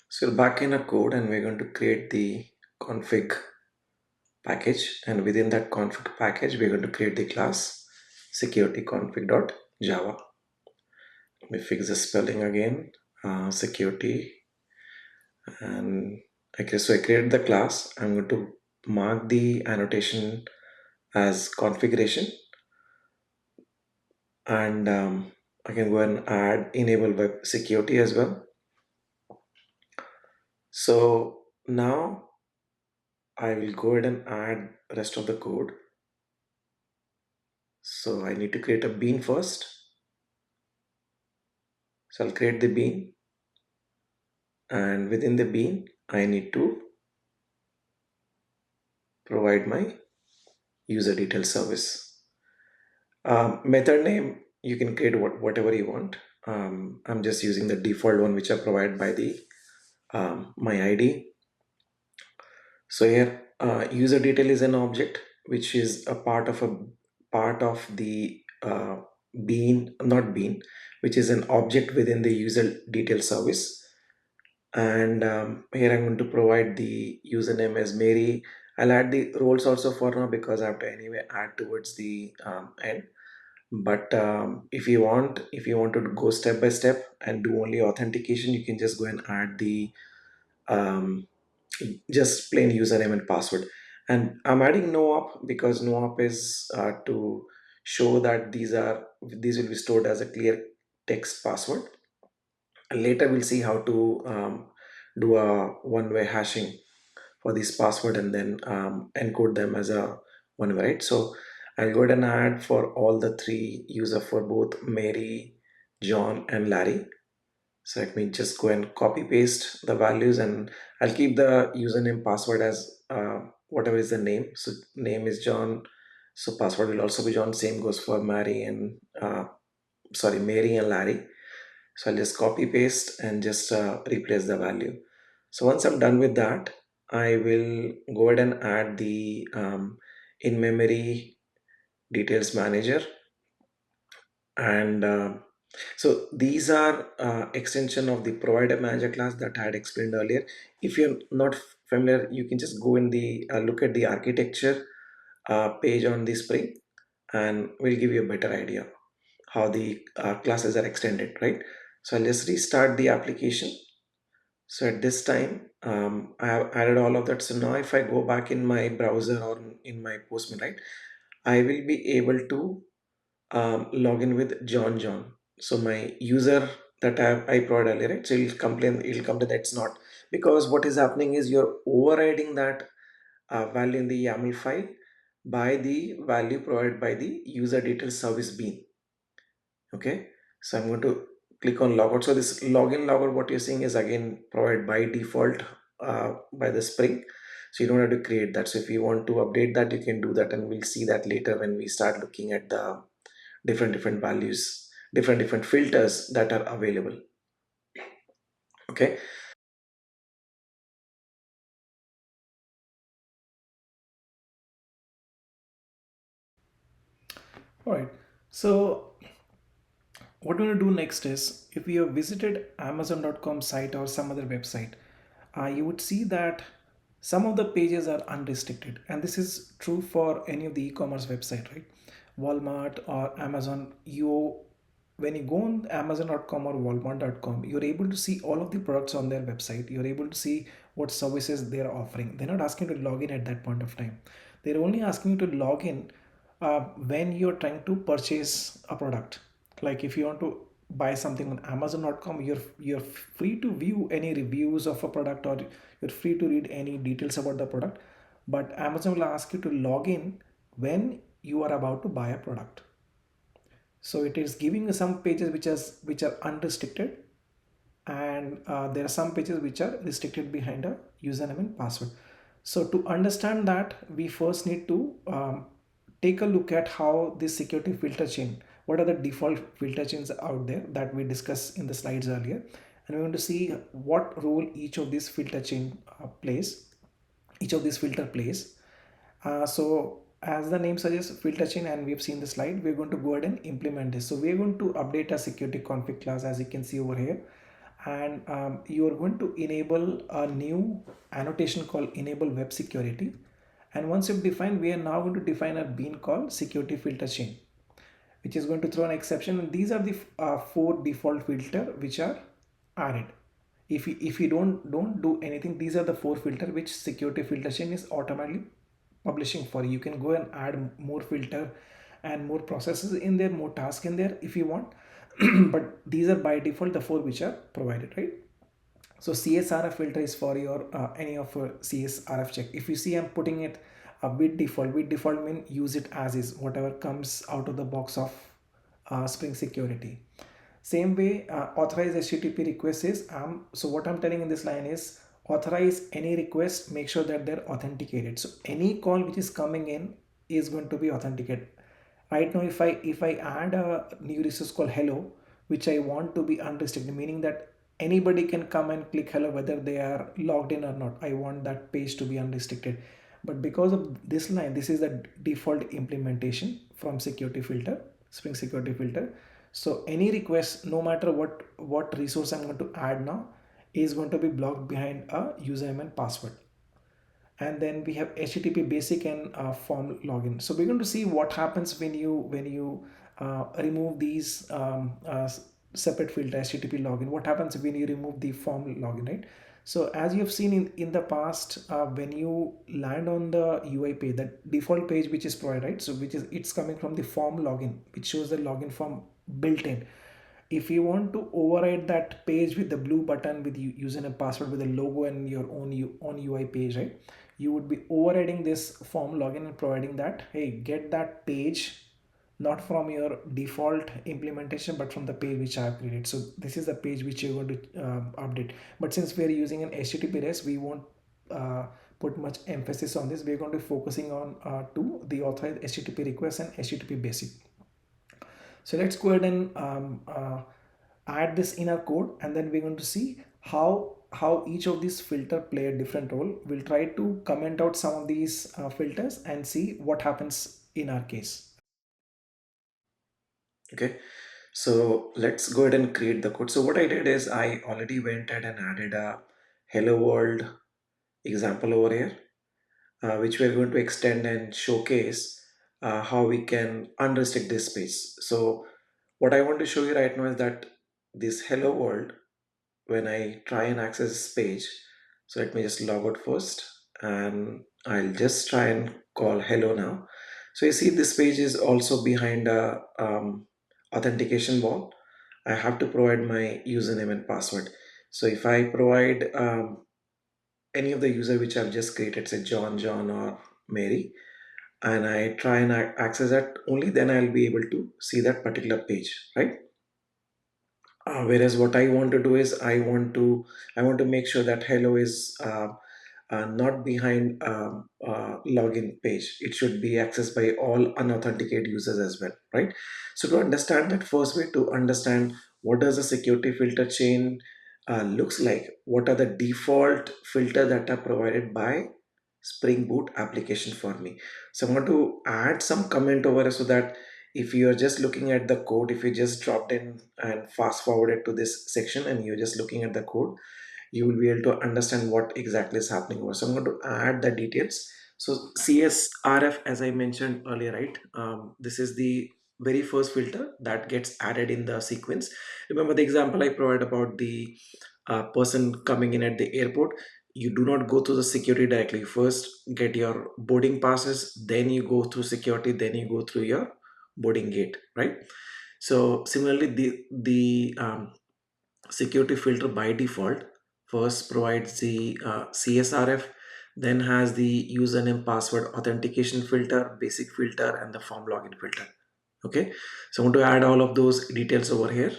So we'll back in a code and we're going to create the config package, and within that config package we're going to create the class security config.java. Let me fix the spelling again. Security, and okay, so I created the class. I'm going to mark the annotation as configuration, and I can go and add enable web security as well. So now I will go ahead and add rest of the code. So I need to create a bean first. So I'll create the bean, and within the bean I need to provide my user detail service. Method name, you can create whatever you want. I'm just using the default one which are provided by the my ID. So here user detail is an object which is a part of the bean, not bean, which is an object within the user detail service. And here I'm going to provide the username as Mary. I'll add the roles also for now because I have to anyway add towards the end. But if you want to go step by step and do only authentication, you can just go and add the um, just plain username and password. And I'm adding no op because no op is to show that these will be stored as a clear text password. And later we'll see how to do a one-way hashing for this password and then encode them as a one-way, right? So I'll go ahead and add for all the three user for both Mary, John, and Larry. So let me just go and copy paste the values, and I'll keep the username password as whatever is the name. So name is John, so password will also be John. Same goes for Mary and Mary and Larry. So I'll just copy paste and just replace the value. So once I'm done with that, I will go ahead and add the in-memory details manager. And so these are extension of the provider manager class that I had explained earlier. If you're not familiar, you can just go in the look at the architecture page on the Spring, and we'll give you a better idea how the classes are extended, right? So I'll just restart the application. So at this time, I have added all of that. So now if I go back in my browser or in my Postman, right, I will be able to log in with John. So my user that I provided earlier, right? So it'll come to that's not, because what is happening is you're overriding that value in the YAML file by the value provided by the user details service bean. Okay, so I'm going to click on logout. So this login logout, what you're seeing is again provided by default by the Spring. So you don't have to create that. So if you want to update that, you can do that, and we'll see that later when we start looking at the different values, different filters that are available. Okay. All right. So what we're going to do next is, if you have visited amazon.com site or some other website, you would see that some of the pages are unrestricted, and this is true for any of the e-commerce website, right? Walmart or Amazon, you when you go on amazon.com or walmart.com, you're able to see all of the products on their website. You're able to see what services they're offering. They're not asking you to log in at that point of time. They're only asking you to log in when you're trying to purchase a product. Like if you want to buy something on amazon.com, you're free to view any reviews of a product, or you're free to read any details about the product, but Amazon will ask you to log in when you are about to buy a product. So it is giving you some pages which are unrestricted, and there are some pages which are restricted behind a username and password. So to understand that, we first need to take a look at how this security filter chain, what are the default filter chains out there that we discussed in the slides earlier, and we're going to see what role each of these filter chain plays, each of these filter plays. So as the name suggests, filter chain, and we've seen the slide, we're going to go ahead and implement this. So we're going to update a security config class, as you can see over here, and you are going to enable a new annotation called enable web security. And once you've defined, we are now going to define a bean called security filter chain, which is going to throw an exception. And these are the four default filter which are added. If you don't do anything, these are the four filter which security filter chain is automatically publishing for you. You can go and add more filter and more processes in there, more tasks in there if you want. But these are by default the four which are provided, right? So CSRF filter is for your any of CSRF check. If you see I'm putting it with default mean use it as is, whatever comes out of the box of Spring Security. Same way, authorize HTTP request is, so what I'm telling in this line is, authorize any request, make sure that they're authenticated. So any call which is coming in is going to be authenticated. Right now, if I add a new resource called hello, which I want to be unrestricted, meaning that anybody can come and click hello whether they are logged in or not. I want that page to be unrestricted. But because of this line, this is the default implementation from security filter, Spring Security Filter. So any request, no matter what resource I'm going to add now, is going to be blocked behind a username and password. And then we have HTTP basic and form login. So we're going to see what happens when you remove these separate filter HTTP login. What happens when you remove the form login, right? So as you have seen in the past, when you land on the UI page, the default page which is provided, right? So it's coming from the form login, which shows the login form built in. If you want to override that page with the blue button with username password with the logo and your own UI page, right, you would be overriding this form login and providing that, hey, get that page not from your default implementation but from the page which I have created. So this is the page which you're going to update. But since we are using an HTTP REST, we won't put much emphasis on this. We're going to be focusing on the authorized HTTP request and HTTP basic. So let's go ahead and add this in our code, and then we're going to see how each of these filter play a different role. We'll try to comment out some of these filters and see what happens in our case. Okay, so let's go ahead and create the code. So what I did is I already went ahead and added a hello world example over here, which we're going to extend and showcase how we can unrestrict this space. So what I want to show you right now is that this hello world, when I try and access this page, so let me just log out first, and I'll just try and call hello now. So you see this page is also behind a authentication wall. I have to provide my username and password. So if I provide any of the user which I've just created, say John or Mary, and I try and access that, only then I'll be able to see that particular page, right? Whereas what I want to do is I want to make sure that hello is not behind login page. It should be accessed by all unauthenticated users as well, right? So to understand that, first way to understand what does a security filter chain looks like, what are the default filter that are provided by Spring Boot application for me. So I want to add some comment over so that if you're just looking at the code, if you just dropped in and fast forwarded to this section and you're just looking at the code, you will be able to understand what exactly is happening over. So I'm going to add the details. So CSRF, as I mentioned earlier, right? This is the very first filter that gets added in the sequence. Remember the example I provided about the person coming in at the airport. You do not go through the security directly. First get your boarding passes, then you go through security, then you go through your boarding gate, right? So similarly, the security filter by default first provides the CSRF, then has the username password authentication filter, basic filter, and the form login filter. Okay, so I want to add all of those details over here.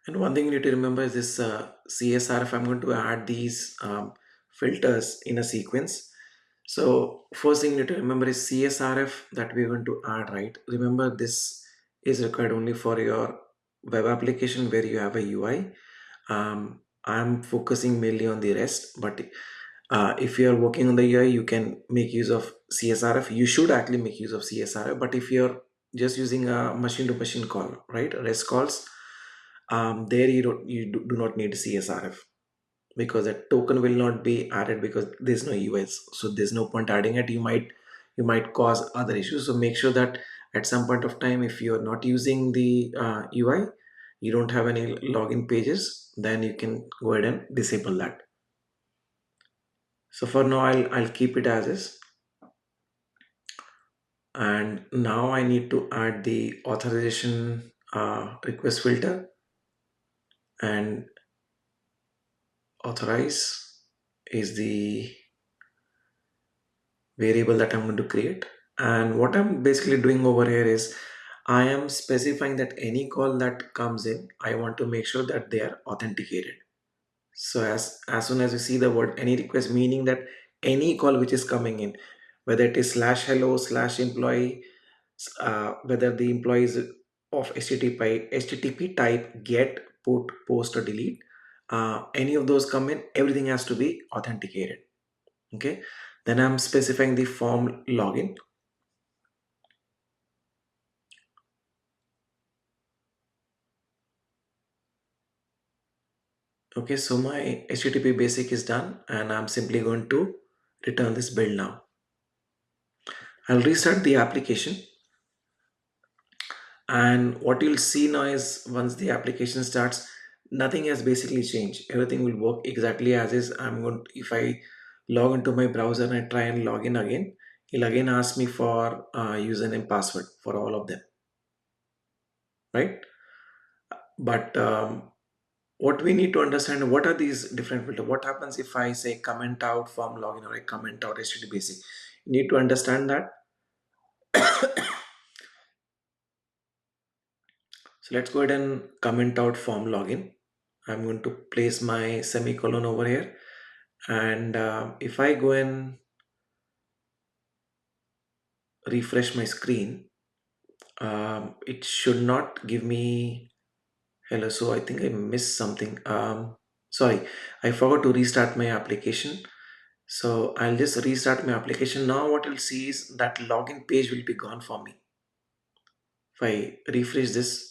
And one thing you need to remember is this CSRF. I'm going to add these filters in a sequence. So first thing you need to remember is CSRF that we're going to add, right? Remember, this is required only for your web application where you have a UI. I'm focusing mainly on the REST, but if you're working on the UI, you can make use of CSRF. You should actually make use of CSRF. But if you're just using a machine-to-machine call, right, REST calls, there you do not need CSRF, because a token will not be added because there's no US. So there's no point adding it. You might cause other issues. So make sure that at some point of time, if you're not using the UI, you don't have any login pages, then you can go ahead and disable that. So for now, I'll keep it as is. And now I need to add the authorization request filter, and authorize is the variable that I'm going to create. And what I'm basically doing over here is I am specifying that any call that comes in, I want to make sure that they are authenticated. So as soon as you see the word any request, meaning that any call which is coming in, whether it is slash hello slash employee, whether the employee is of HTTP type, get, put, post, or delete, any of those come in, everything has to be authenticated. Okay, then I'm specifying the form login. Okay, so my HTTP basic is done, and I'm simply going to return this build now. I'll restart the application, and what you'll see now is once the application starts, nothing has basically changed. Everything will work exactly as is. If I log into my browser and I try and log in again, he'll again ask me for username password for all of them, right? But what we need to understand, what are these different filters. What happens if I say comment out form login, or I comment out HTTP basic? You need to understand that So let's go ahead and comment out form login. I'm going to place my semicolon over here. And if I go and refresh my screen, it should not give me hello. So I think I missed something. Sorry, I forgot to restart my application. So I'll just restart my application. Now what you'll see is that login page will be gone for me. If I refresh this,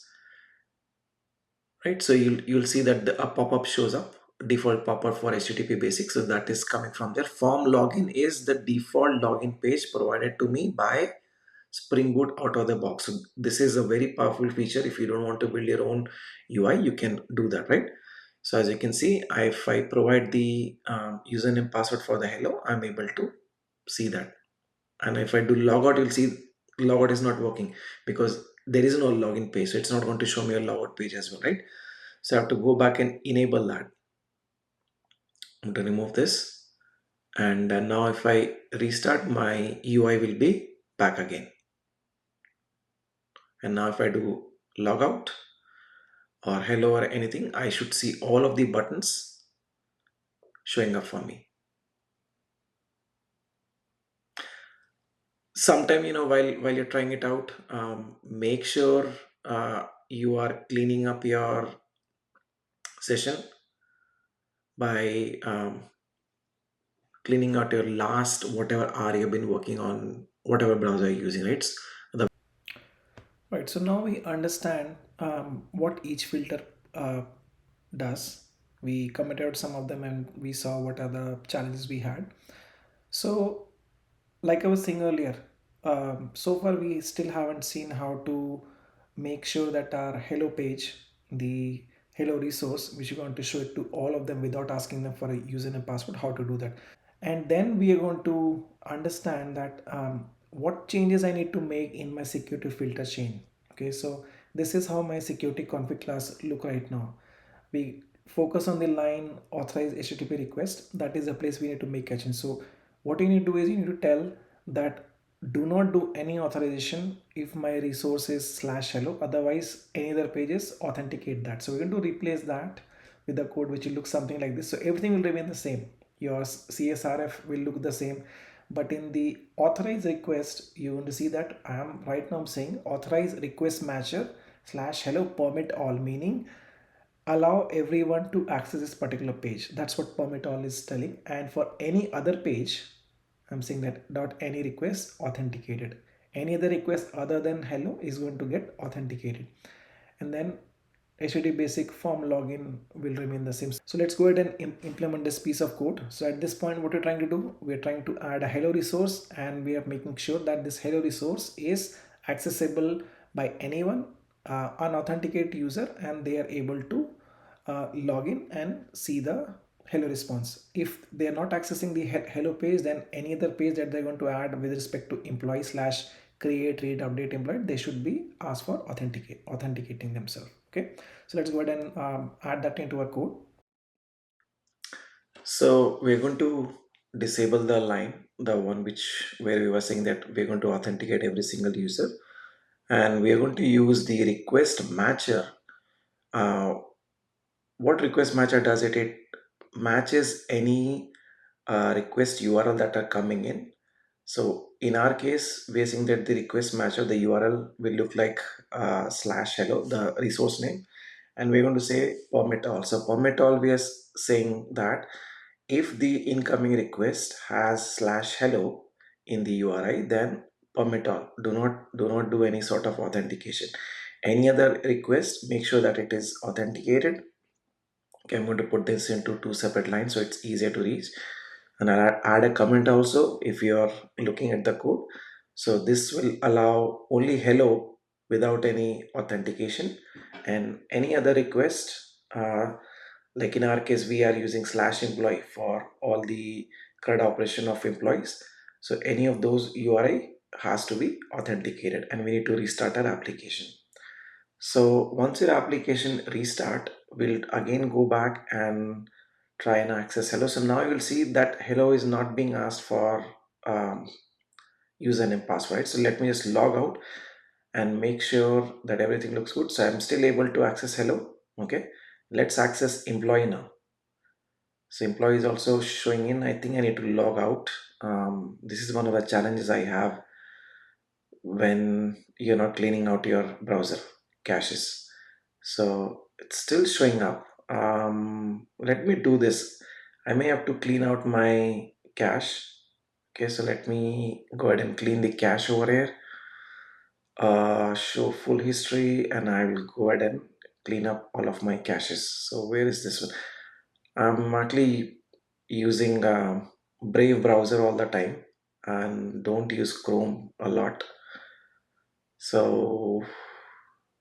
right? So you'll see that a pop-up shows up, default pop-up for HTTP basics. So that is coming from there. Form login is the default login page provided to me by Spring Boot out of the box. So this is a very powerful feature. If you don't want to build your own UI, you can do that, right? So as you can see, if I provide the username password for the hello, I'm able to see that. And if I do logout, you'll see logout is not working because there is no login page. So it's not going to show me a logout page as well, right? So I have to go back and enable that. I'm going to remove this. And now if I restart, my UI will be back again. And now if I do logout or hello or anything, I should see all of the buttons showing up for me. Sometime, while you're trying it out, make sure you are cleaning up your session by cleaning out your last whatever R you've been working on, whatever browser you're using, right? The Right, so now we understand what each filter does. We commented some of them and we saw what are the challenges we had. So, like I was saying earlier, so far we still haven't seen how to make sure that our hello page, the hello resource, which we're going to show it to all of them without asking them for a username and password, how to do that. And then we are going to understand that what changes I need to make in my security filter chain. Okay, so this is how my security config class look right now. We focus on the line authorize HTTP request. That is the place we need to make action. So what you need to do is you need to tell that do not do any authorization if my resource is slash hello, otherwise any other pages authenticate that. So we're going to replace that with the code which will look something like this. So everything will remain the same. Your CSRF will look the same, but in the authorize request you're going to see that I am right now I'm saying authorize request matcher slash hello permit all, meaning allow everyone to access this particular page. That's what permit all is telling. And for any other page, I'm saying that dot any request authenticated. Any other request other than hello is going to get authenticated. And then HTTP basic form login will remain the same. So let's go ahead and implement this piece of code. So at this point, what we're trying to do, we're trying to add a hello resource and we are making sure that this hello resource is accessible by anyone, unauthenticated user, and they are able to log in and see the hello response. If they are not accessing the hello page, then any other page that they're going to add with respect to employee slash create read update employee, they should be asked for authenticating themselves. Okay, so let's go ahead and add that into our code. So we're going to disable the line, the one which where we were saying that we're going to authenticate every single user, and we are going to use the request matcher. Uh, what request matcher does it? It matches any request URL that are coming in. So in our case, we are saying that the request matcher, the URL will look like slash hello, the resource name, and we're going to say permit all. So permit all, we are saying that if the incoming request has slash hello in the URI, then permit all. Do not do any sort of authentication. Any other request, make sure that it is authenticated. Okay, I'm going to put this into two separate lines so it's easier to reach. And I'll add a comment also if you're looking at the code. So this will allow only hello without any authentication, and any other request, like in our case, we are using slash employee for all the CRUD operation of employees. So any of those URI has to be authenticated and we need to restart our application. So once your application restart, we'll again go back and try and access hello. So now you will see that hello is not being asked for um, username password. So let me just log out and make sure that everything looks good. So I'm still able to access hello. Okay, let's access employee now. So employee is also showing in. I think I need to log out. This is one of the challenges I have when you're not cleaning out your browser caches. So it's still showing up. Let me do this. I may have to clean out my cache. Okay, so let me go ahead and clean the cache over here. Show full history, and I will go ahead and clean up all of my caches. So where is this one? I'm actually using Brave browser all the time and don't use Chrome a lot. So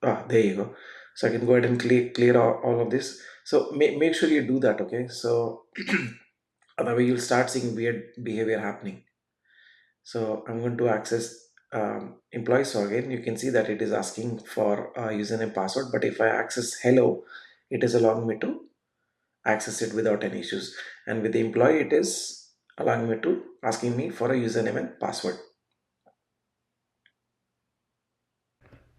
there you go. So I can go ahead and clear all of this. So make sure you do that. Okay. So otherwise you'll start seeing weird behavior happening. So I'm going to access employee. So again, you can see that it is asking for a username password. But if I access hello, it is allowing me to access it without any issues. And with the employee, it is allowing me to asking me for a username and password.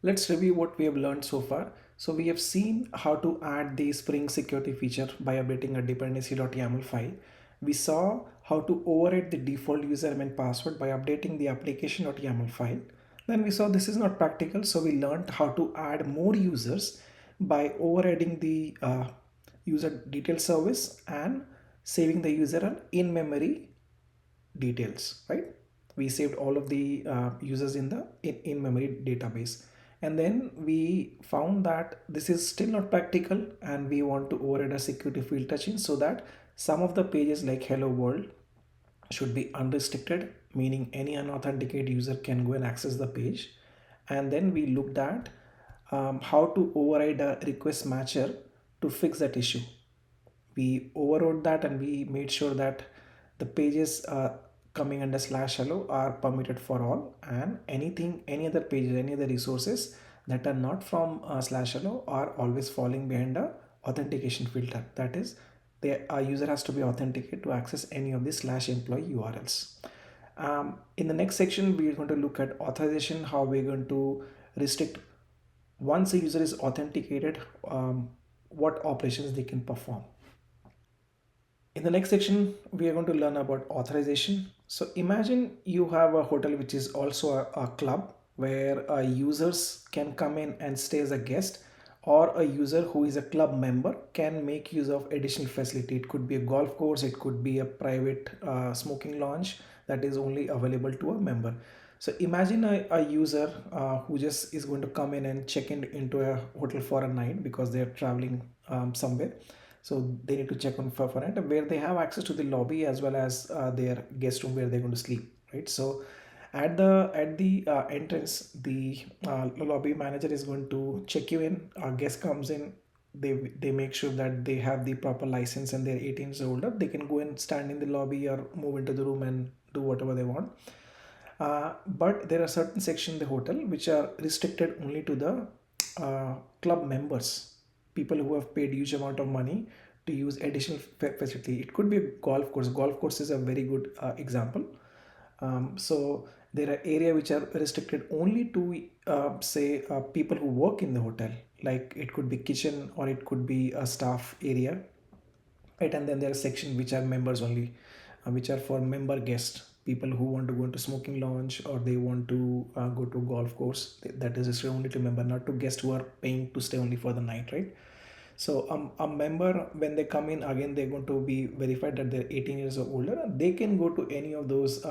Let's review what we have learned so far. So we have seen how to add the Spring security feature by updating a dependency.yaml file. We saw how to override the default username and password by updating the application.yaml file. Then we saw this is not practical, so we learned how to add more users by overriding the user detail service and saving the user in-memory details, right? We saved all of the users in the in-memory database, and then we found that this is still not practical, and we want to override a security field touching so that some of the pages like hello world should be unrestricted, meaning any unauthenticated user can go and access the page. And then we looked at how to override a request matcher to fix that issue. We overrode that and we made sure that the pages coming under slash hello are permitted for all, and anything, any other pages, any other resources that are not from slash hello are always falling behind a authentication filter. That is, the user has to be authenticated to access any of the slash employee URLs. In the next section, we are going to look at authorization, how we're going to restrict once a user is authenticated, what operations they can perform. In the next section, we are going to learn about authorization. So imagine you have a hotel which is also a club where users can come in and stay as a guest, or a user who is a club member can make use of additional facility. It could be a golf course, it could be a private smoking lounge that is only available to a member. So imagine a user who just is going to come in and check in into a hotel for a night because they are traveling somewhere. So they need to check on for it, where they have access to the lobby as well as their guest room where they're going to sleep, right? So at the entrance, the lobby manager is going to check you in. A guest comes in, they make sure that they have the proper license and they're 18 years older. They can go and stand in the lobby or move into the room and do whatever they want. But there are certain sections in the hotel which are restricted only to the club members, people who have paid huge amount of money to use additional facility. It could be a golf course. Golf course is a very good example. So there are area which are restricted only to say people who work in the hotel. Like it could be kitchen or it could be a staff area, right? And then there are sections which are members only, which are for member guests, people who want to go into smoking lounge or they want to go to golf course. That is restricted only to member, not to guests who are paying to stay only for the night, right? So a member, when they come in, again they're going to be verified that they're 18 years or older, and they can go to any of those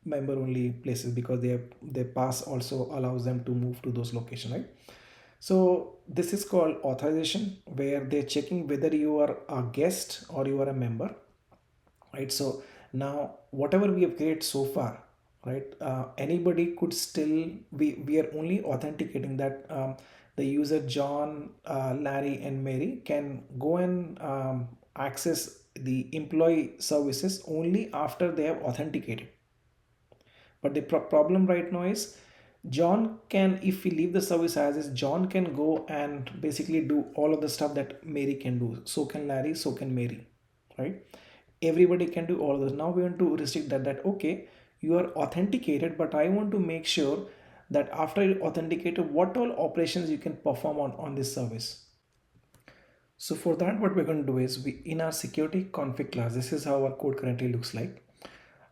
member only places because their pass also allows them to move to those locations, right? So this is called authorization, where they're checking whether you are a guest or you are a member, right? So now whatever we have created so far, right, anybody could still, we are only authenticating that the user John, Larry and Mary can go and access the employee services only after they have authenticated. But the problem right now is John can, if we leave the service as is, John can go and basically do all of the stuff that Mary can do. So can Larry, so can Mary, right? Everybody can do all of this. Now we want to restrict that okay, you are authenticated, but I want to make sure that after you authenticated, what all operations you can perform on this service. So for that, what we're going to do is we in our security config class, this is how our code currently looks like.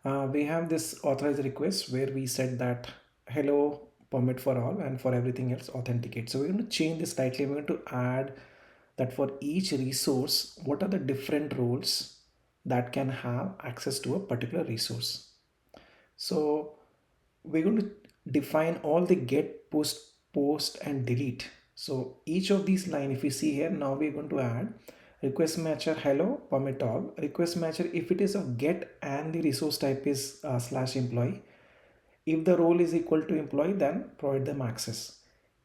We have this authorize request where we said that hello permit for all and for everything else authenticate. So we're going to change this slightly. We're going to add that for each resource, what are the different roles that can have access to a particular resource. So we're going to define all the get, post and delete. So each of these line, if you see here, now we're going to add request matcher hello permit all request matcher if it is of get and the resource type is slash employee. If the role is equal to employee, then provide them access.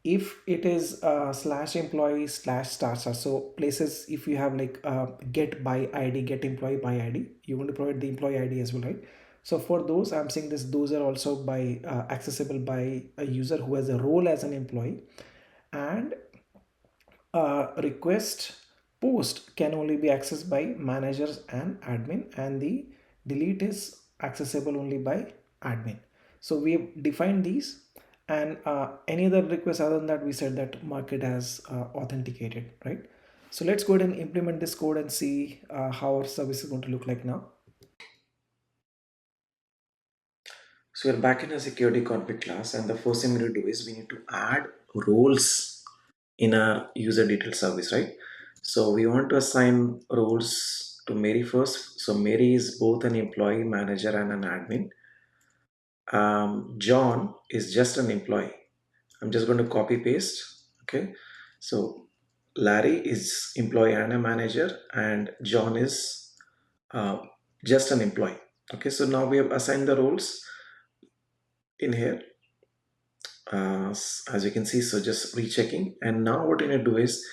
If it is slash employee slash star star, so places if you have like get by id, get employee by id, you want to provide the employee id as well, right? So for those, I'm saying this, those are also by accessible by a user who has a role as an employee. And request post can only be accessed by managers and admin, and the delete is accessible only by admin. So we have defined these, and any other request other than that, we said that mark it as authenticated, right? So let's go ahead and implement this code and see how our service is going to look like now. So we're back in a security config class, and the first thing we need to do is we need to add roles in our user detail service, right? So we want to assign roles to Mary first. So Mary is both an employee, manager, and an admin. John is just an employee. I'm just going to copy paste. Okay. So Larry is employee and a manager, and John is uh, just an employee. Okay. So now we have assigned the roles in here. As you can see, so just rechecking. And now what we need to do is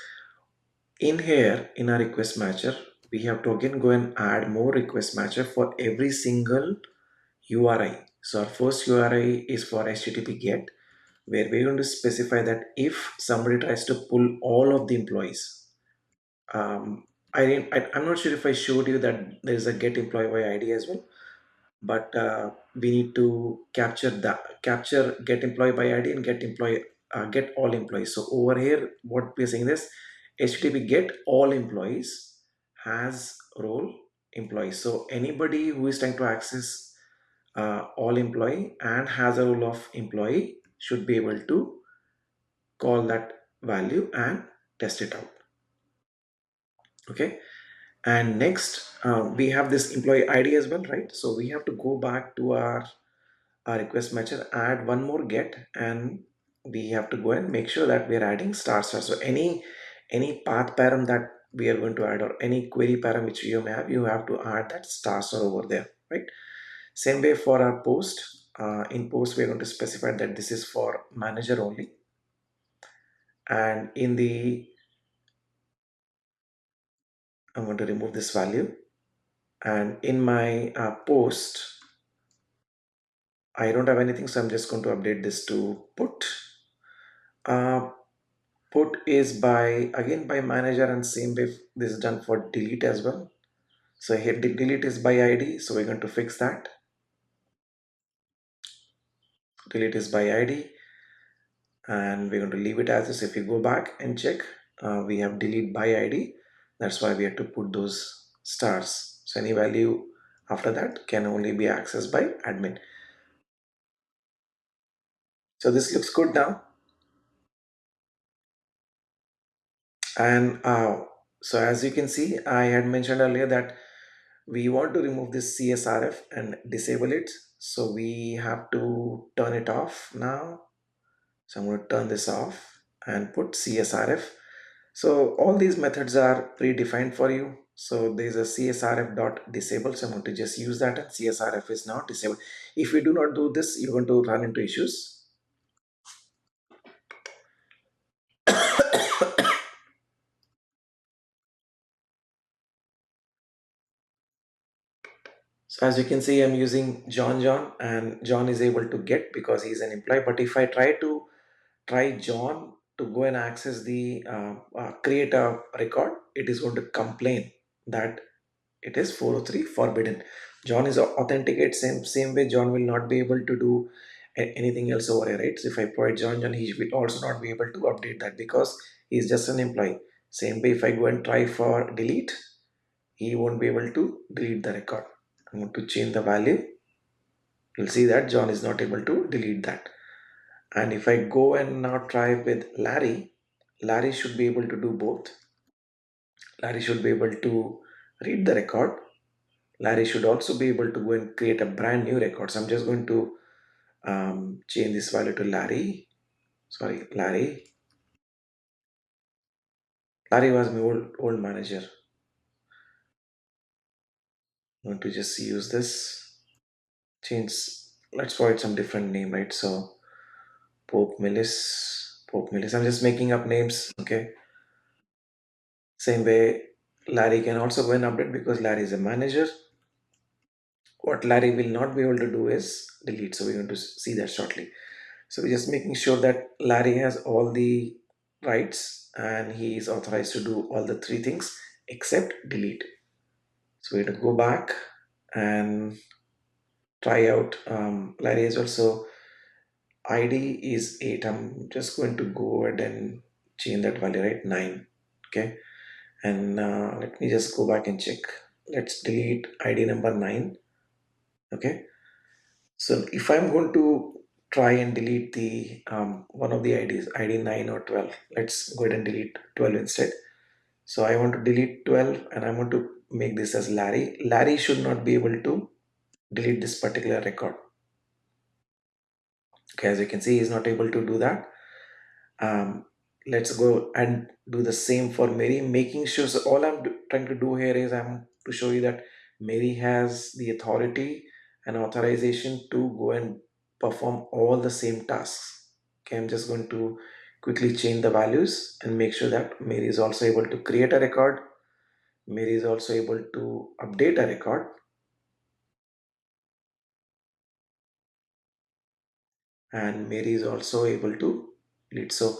in here in our request matcher, we have to again go and add more request matcher for every single URI. So our first URI is for HTTP GET, where we're going to specify that if somebody tries to pull all of the employees, I'm not sure if I showed you that there's a get employee by ID as well, but we need to capture get employee by ID and get all employees. So over here, what we're saying is HTTP get all employees has role employees. So anybody who is trying to access all employee and has a role of employee should be able to call that value and test it out. Okay. And next we have this employee ID as well, right? So we have to go back to our request matcher, add one more get, and we have to go and make sure that we're adding star star. So any path param that we are going to add, or any query param which you may have, you have to add that star star over there, right? Same way for our post. In post, we're going to specify that this is for manager only. And in the, I'm going to remove this value. And in my post, I don't have anything, so I'm just going to update this to put. Uh, Put is by, again, by manager, and same way this is done for delete as well. So here delete is by ID, so we're going to fix that. Delete is by ID, and we're going to leave it as this. If you go back and check, we have delete by ID. That's why we have to put those stars. So any value after that can only be accessed by admin. So this looks good now. And so as you can see, I had mentioned earlier that we want to remove this CSRF and disable it. So we have to turn it off now. So I'm going to turn this off and put CSRF. So all these methods are predefined for you. So there's a CSRF dot disable. So I'm going to just use that, and CSRF is now disabled. If you do not do this, you're going to run into issues. So as you can see, I'm using John, and John is able to get because he's an employee. But if I try John to go and access the create a record, it is going to complain that it is 403 forbidden. John is authenticate same way. John will not be able to do anything else overrides. If I provide John, he will also not be able to update that because he's just an employee. Same way, if I go and try for delete, he won't be able to delete the record. I'm going to change the value. You'll see that John is not able to delete that. And if I go and now try with Larry, Larry should be able to do both. Larry should be able to read the record. Larry should also be able to go and create a brand new record. So I'm just going to change this value to Larry. Sorry, Larry. Larry was my old manager. I'm going to just use this. Change. Let's provide some different name, right? So Pope Millis. Pope Millis. I'm just making up names. Okay. Same way, Larry can also go and update because Larry is a manager. What Larry will not be able to do is delete. So we're going to see that shortly. So we're just making sure that Larry has all the rights and he is authorized to do all the three things except delete. So we have to go back and try out Larry as well. So ID is 8. I'm just going to go ahead and change that value, right? 9. Okay. And let me just go back and check. Let's delete ID number 9. Okay. So if I'm going to try and delete the one of the IDs, ID 9 or 12, let's go ahead and delete 12 instead. So I want to delete 12 and I want to make this as Larry. Larry should not be able to delete this particular record. Okay, as you can see, he's not able to do that. Um, let's go and do the same for Mary, making sure. So all I'm trying to do here is I'm to show you that Mary has the authority and authorization to go and perform all the same tasks. Okay, I'm just going to quickly change the values and make sure that Mary is also able to create a record. Mary is also able to update a record, and Mary is also able to delete. So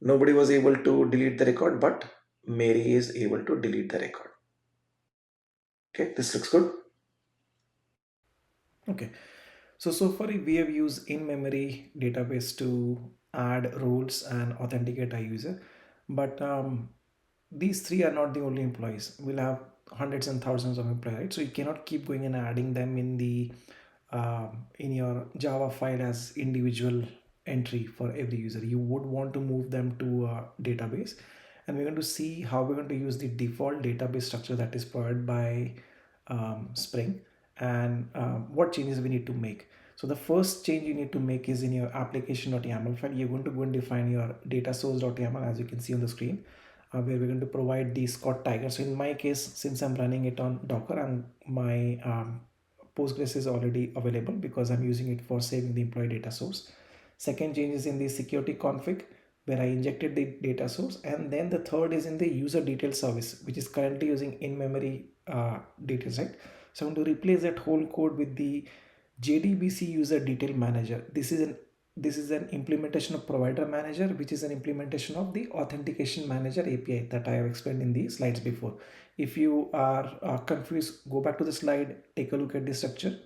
nobody was able to delete the record, but Mary is able to delete the record. Okay, this looks good. Okay. So far we have used in-memory database to add roles and authenticate a user, but these three are not the only employees. We'll have hundreds and thousands of employees, right? So you cannot keep going and adding them in your Java file as individual entry for every user. You would want to move them to a database, and we're going to see how we're going to use the default database structure that is provided by Spring, and what changes we need to make. So the first change you need to make is in your application.yaml file. You're going to go and define your data source.yaml, as you can see on the screen, where we're going to provide the Scott Tiger. So in my case, since I'm running it on Docker, and my Postgres is already available because I'm using it for saving the employee data source. Second change is in the security config, where I injected the data source. And then the third is in the user detail service, which is currently using in-memory details, right? So I'm going to replace that whole code with the JDBC user detail manager. This is an implementation of provider manager, which is an implementation of the authentication manager API that I have explained in the slides before. If you are confused, go back to the slide, take a look at the structure.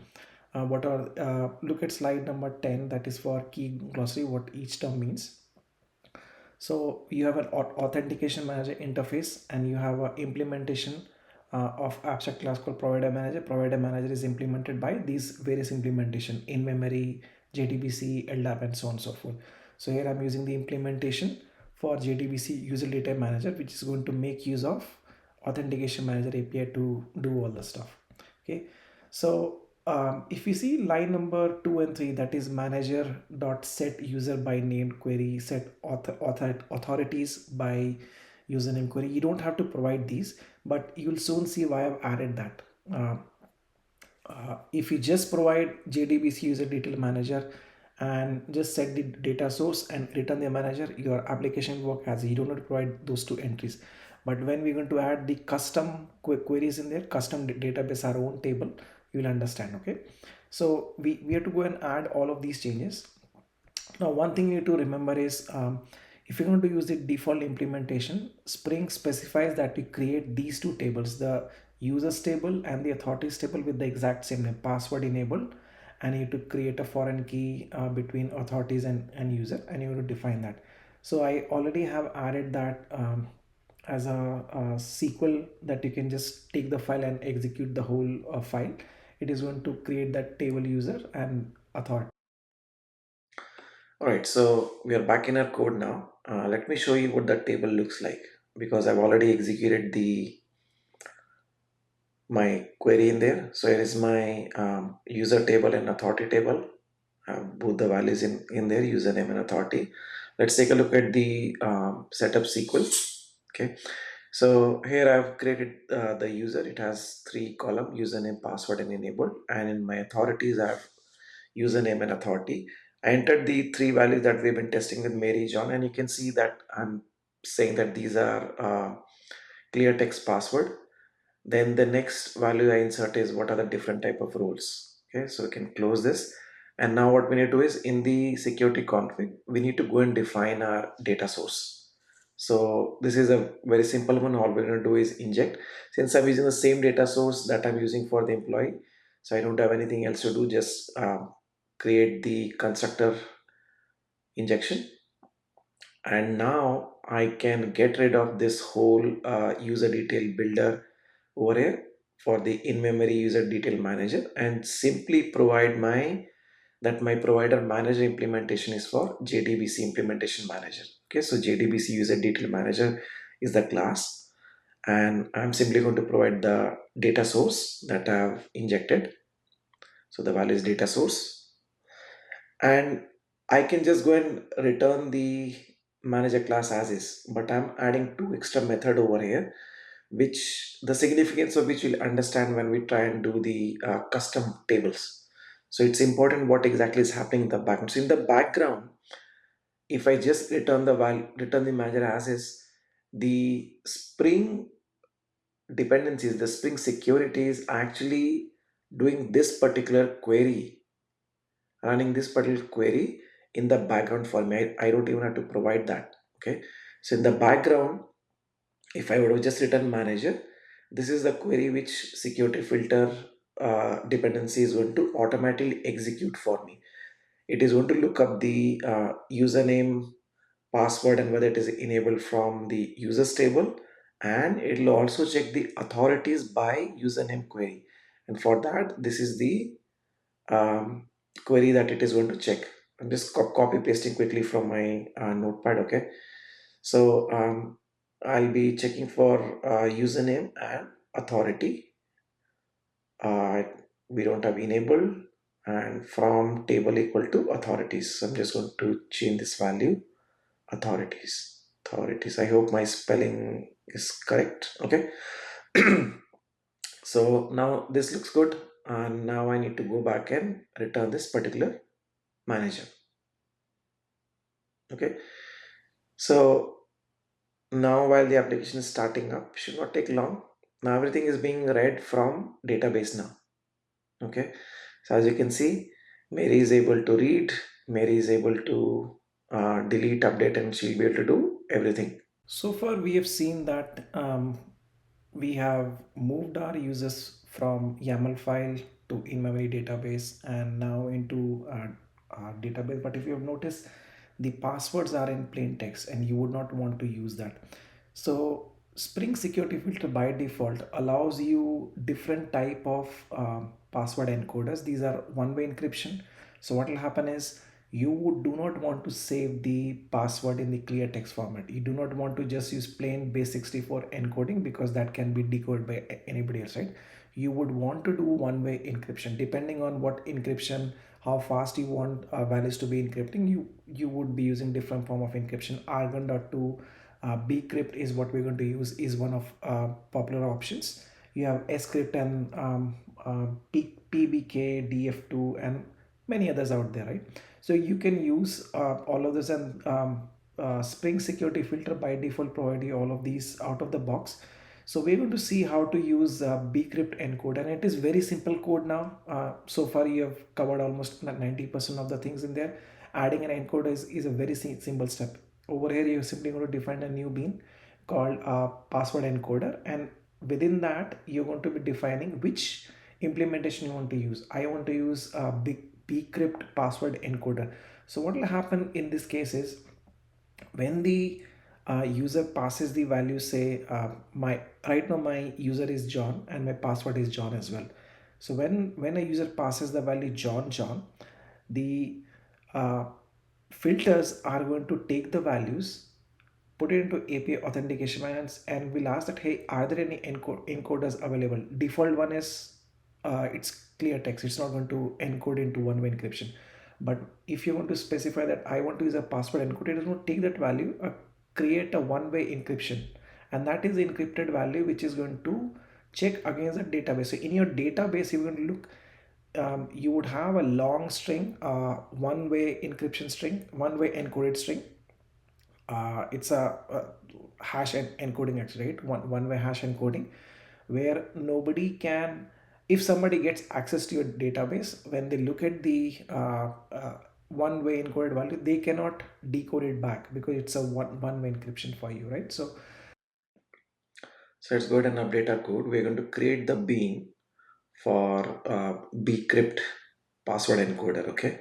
Look at slide number 10, that is for key glossary, what each term means. So you have an authentication manager interface, and you have an implementation of abstract class called provider manager. Provider manager is implemented by these various implementation in memory, JDBC, LDAP, and so on and so forth. So here I'm using the implementation for JDBC user data manager, which is going to make use of authentication manager API to do all the stuff. Okay, so if you see line number 2 and 3, that is manager dot set user by name query, set authorities by username query. You don't have to provide these, but you'll soon see why I've added that. If you just provide JDBC user detail manager and just set the data source and return the manager, your application will work as you don't have to provide those two entries. But when we're going to add the custom queries in there, custom database, our own table, you will understand. Okay, so we have to go and add all of these changes. Now, one thing you need to remember is if you're going to use the default implementation, Spring specifies that we create these two tables, the users table and the authorities table, with the exact same name, password enabled and you to create a foreign key between authorities and user, and you to define that. So I already have added that as a SQL that you can just take the file and execute the whole file. It is going to create that table user and authority. All right, so we are back in our code now. Let me show you what the table looks like, because I've already executed the my query in there. So here is my user table and authority table. Both the values in there, username and authority. Let's take a look at the setup sequence. Okay, so here I've created the user. It has three column: username, password, and enabled. And in my authorities, I have username and authority. I entered the three values that we've been testing with Mary John, and you can see that I'm saying that these are clear text password. Then the next value I insert is what are the different type of roles. Okay, so we can close this. And now what we need to do is, in the security config, we need to go and define our data source. So this is a very simple one. All we're going to do is inject. Since I'm using the same data source that I'm using for the employee, so I don't have anything else to do. Just create the constructor injection, and now I can get rid of this whole user detail builder over here for the in-memory user detail manager, and simply provide my provider manager implementation is for JDBC implementation manager. Okay, so JDBC user detail manager is the class, and I'm simply going to provide the data source that I've injected. So the value is data source, and I can just go and return the manager class as is, but I'm adding two extra method over here, which the significance of which we'll understand when we try and do the custom tables. So it's important what exactly is happening in the background. So in the background, if I just return the value, return the manager as is, the Spring dependencies, the Spring security is actually doing this particular query, running this particular query in the background for me. I don't even have to provide that. Okay, so in the background, if I would have just written manager, this is the query which security filter dependency is going to automatically execute for me. It is going to look up the username, password, and whether it is enabled from the users table, and it will also check the authorities by username query. And for that, this is the um, query that it is going to check. I'm just copy pasting quickly from my notepad. Okay, so I'll be checking for username and authority. uh, we don't have enabled, and from table equal to authorities. So I'm just going to change this value, authorities. I hope my spelling is correct. Okay. So now this looks good, and now I need to go back and return this particular manager. Okay, so now while the application is starting up, should not take long. Now everything is being read from database now. Okay, so as you can see, Mary is able to read, Mary is able to delete, update, and she'll be able to do everything. So far, we have seen that we have moved our users from YAML file to in-memory database and now into our database. But if you have noticed, the passwords are in plain text and you would not want to use that. So Spring Security Filter by default allows you different type of password encoders. These are one-way encryption. So what will happen is you would do not want to save the password in the clear text format. You do not want to just use plain base64 encoding because that can be decoded by anybody else, right? You would want to do one-way encryption. Depending on what encryption, how fast you want values to be encrypting, you would be using different form of encryption. Argon.2 bcrypt is what we're going to use, is one of popular options. You have scrypt and pbk, df2, and many others out there, right? So you can use all of this, and Spring Security Filter by default provide you all of these out of the box. So we're going to see how to use bcrypt encode, and it is very simple code now. So far you have covered almost 90% of the things in there. Adding an encoder is a very simple step. Over here you're simply going to define a new bean called password encoder, and within that you're going to be defining which implementation you want to use. I want to use bcrypt password encoder. So what will happen in this case is, when the user passes the value, say my right now my user is John and my password is John as well. So when a user passes the value John, the uh, filters are going to take the values, put it into API authentication and we'll ask that, hey, are there any encoders available? Default one is it's clear text. It's not going to encode into one-way encryption. But if you want to specify that I want to use a password encoder, it is going to take that value, create a one-way encryption, and that is the encrypted value which is going to check against the database. So in your database, you're going to look, you would have a long string, one-way encryption string, one-way encoded string. It's a hash encoding actually, right? One way hash encoding, where nobody can, if somebody gets access to your database, when they look at the one way encoded value, they cannot decode it back because it's a one way encryption for you, right? So So let's go ahead and update our code. We're going to create the bean for bcrypt password encoder. Okay,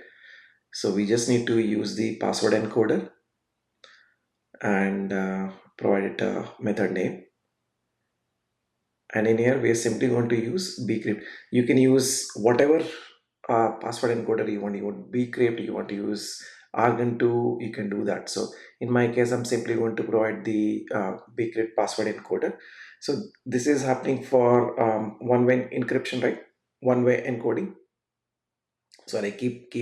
so we just need to use the password encoder and provide it a method name. And in here, we are simply going to use bcrypt. You can use whatever password encoder you want. You want bcrypt, you want to use argon2, you can do that. So in my case, I'm simply going to provide the bcrypt password encoder. So this is happening for one-way encryption, right? One-way encoding. So I keep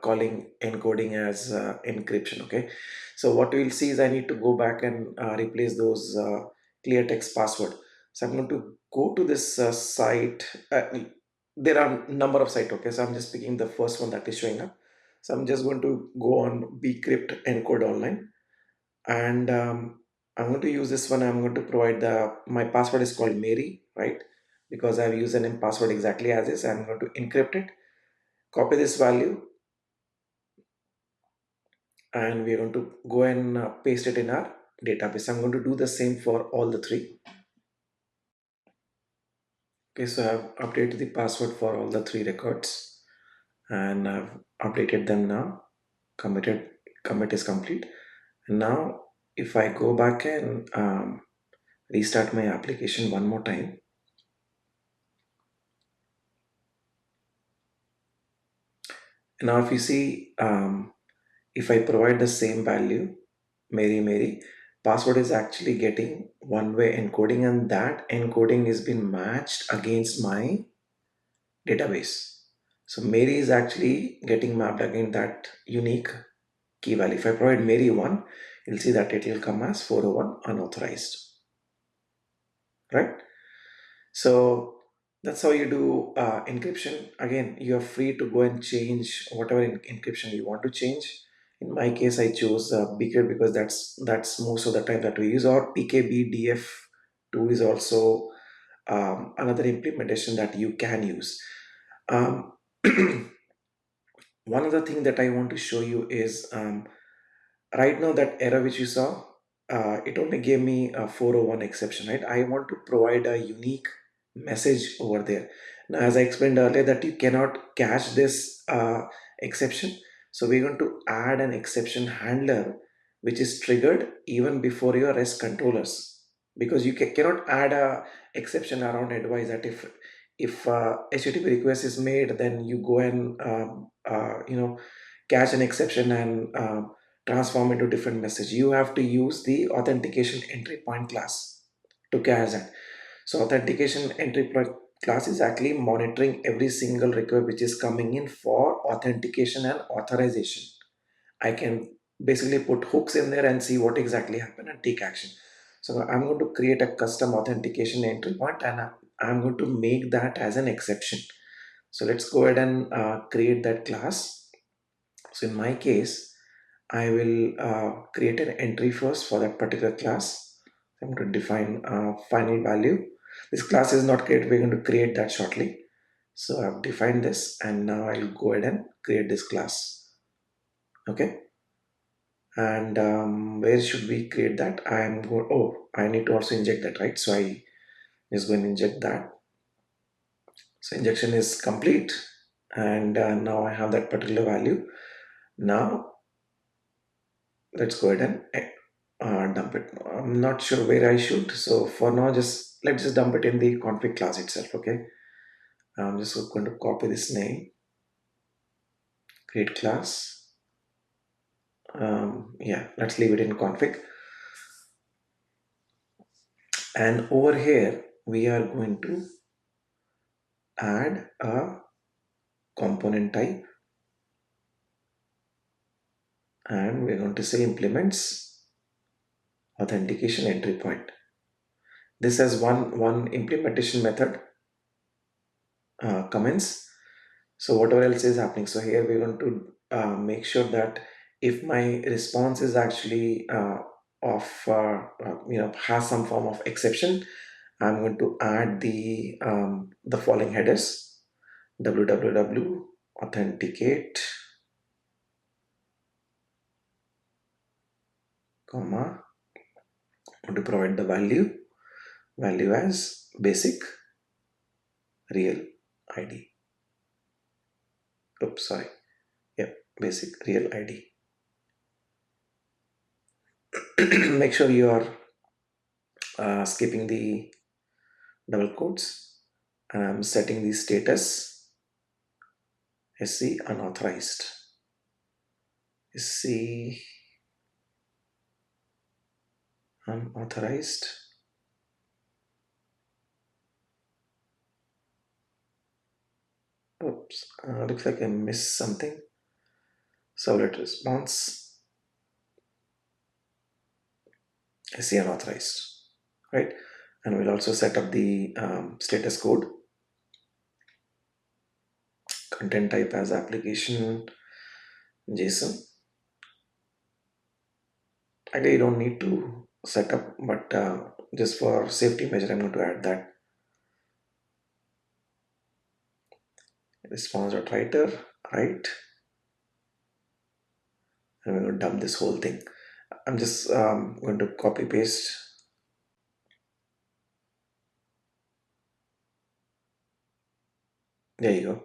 calling encoding as encryption. Okay, so what we'll see is I need to go back and replace those clear text password. So I'm going to go to this site. There are number of sites. Okay, so I'm just picking the first one that is showing up. So I'm just going to go on bcrypt encode online, and I'm going to use this one. I'm going to provide my password is called Mary, right? Because I've used an password exactly as is. I'm going to encrypt it, copy this value, and we're going to go and paste it in our database. I'm going to do the same for all the three. Okay, so I've updated the password for all the three records and I've updated them now. Commit is complete. And now if I go back and restart my application one more time, and now if you see, if I provide the same value, Mary, password is actually getting one-way encoding, and that encoding is being matched against my database. So Mary is actually getting mapped against that unique key value. If I provide Mary 1, you'll see that it will come as 401 unauthorized, right? So that's how you do encryption. Again, you are free to go and change whatever encryption you want to change. In my case, I chose bcrypt because that's most of the time that we use, or pkbdf2 is also another implementation that you can use. Um, one other thing that I want to show you is right now that error which you saw, it only gave me a 401 exception, right? I want to provide a unique message over there. Now, as I explained earlier, that you cannot cache this exception. So we're going to add an exception handler, which is triggered even before your REST controllers, because you cannot add a exception around advice that if HTTP request is made, then you go and catch an exception and transform into different message. You have to use the authentication entry point class to catch that. So authentication entry point class is actually monitoring every single request which is coming in for authentication and authorization. I can basically put hooks in there and see what exactly happened and take action. So I'm going to create a custom authentication entry point and I'm going to make that as an exception. So let's go ahead and create that class. So in my case, I will create an entry first for that particular class. I'm going to define final value. This class is not created. We're going to create that shortly. So I've defined this and now I'll go ahead and create this class. Okay. And where should we create that? I need to also inject that, right? So I just going to inject that. So injection is complete. and now I have that particular value. Now let's go ahead and dump it. I'm not sure where I should, so for now just let's just dump it in the config class itself. Okay, I'm just going to copy this name, create class. Yeah, let's leave it in config, and over here we are going to add a component type, and we're going to say implements authentication entry point. This has one implementation method comments. So whatever else is happening, so here we're going to make sure that if my response is actually has some form of exception, I'm going to add the following headers: www authenticate, comma, going to provide the value as basic real ID. Oops, sorry. Yep, basic real ID. Make sure you are skipping the double quotes. And I'm setting the status SC unauthorized. SC unauthorized. Oops, looks like I missed something. Servlet response SC unauthorized, right? And we'll also set up the status code. Content type as application JSON. Actually, you don't need to set up, but just for safety measure, I'm going to add that. Response.writer, right? And we're going to dump this whole thing. I'm just going to copy paste. There you go.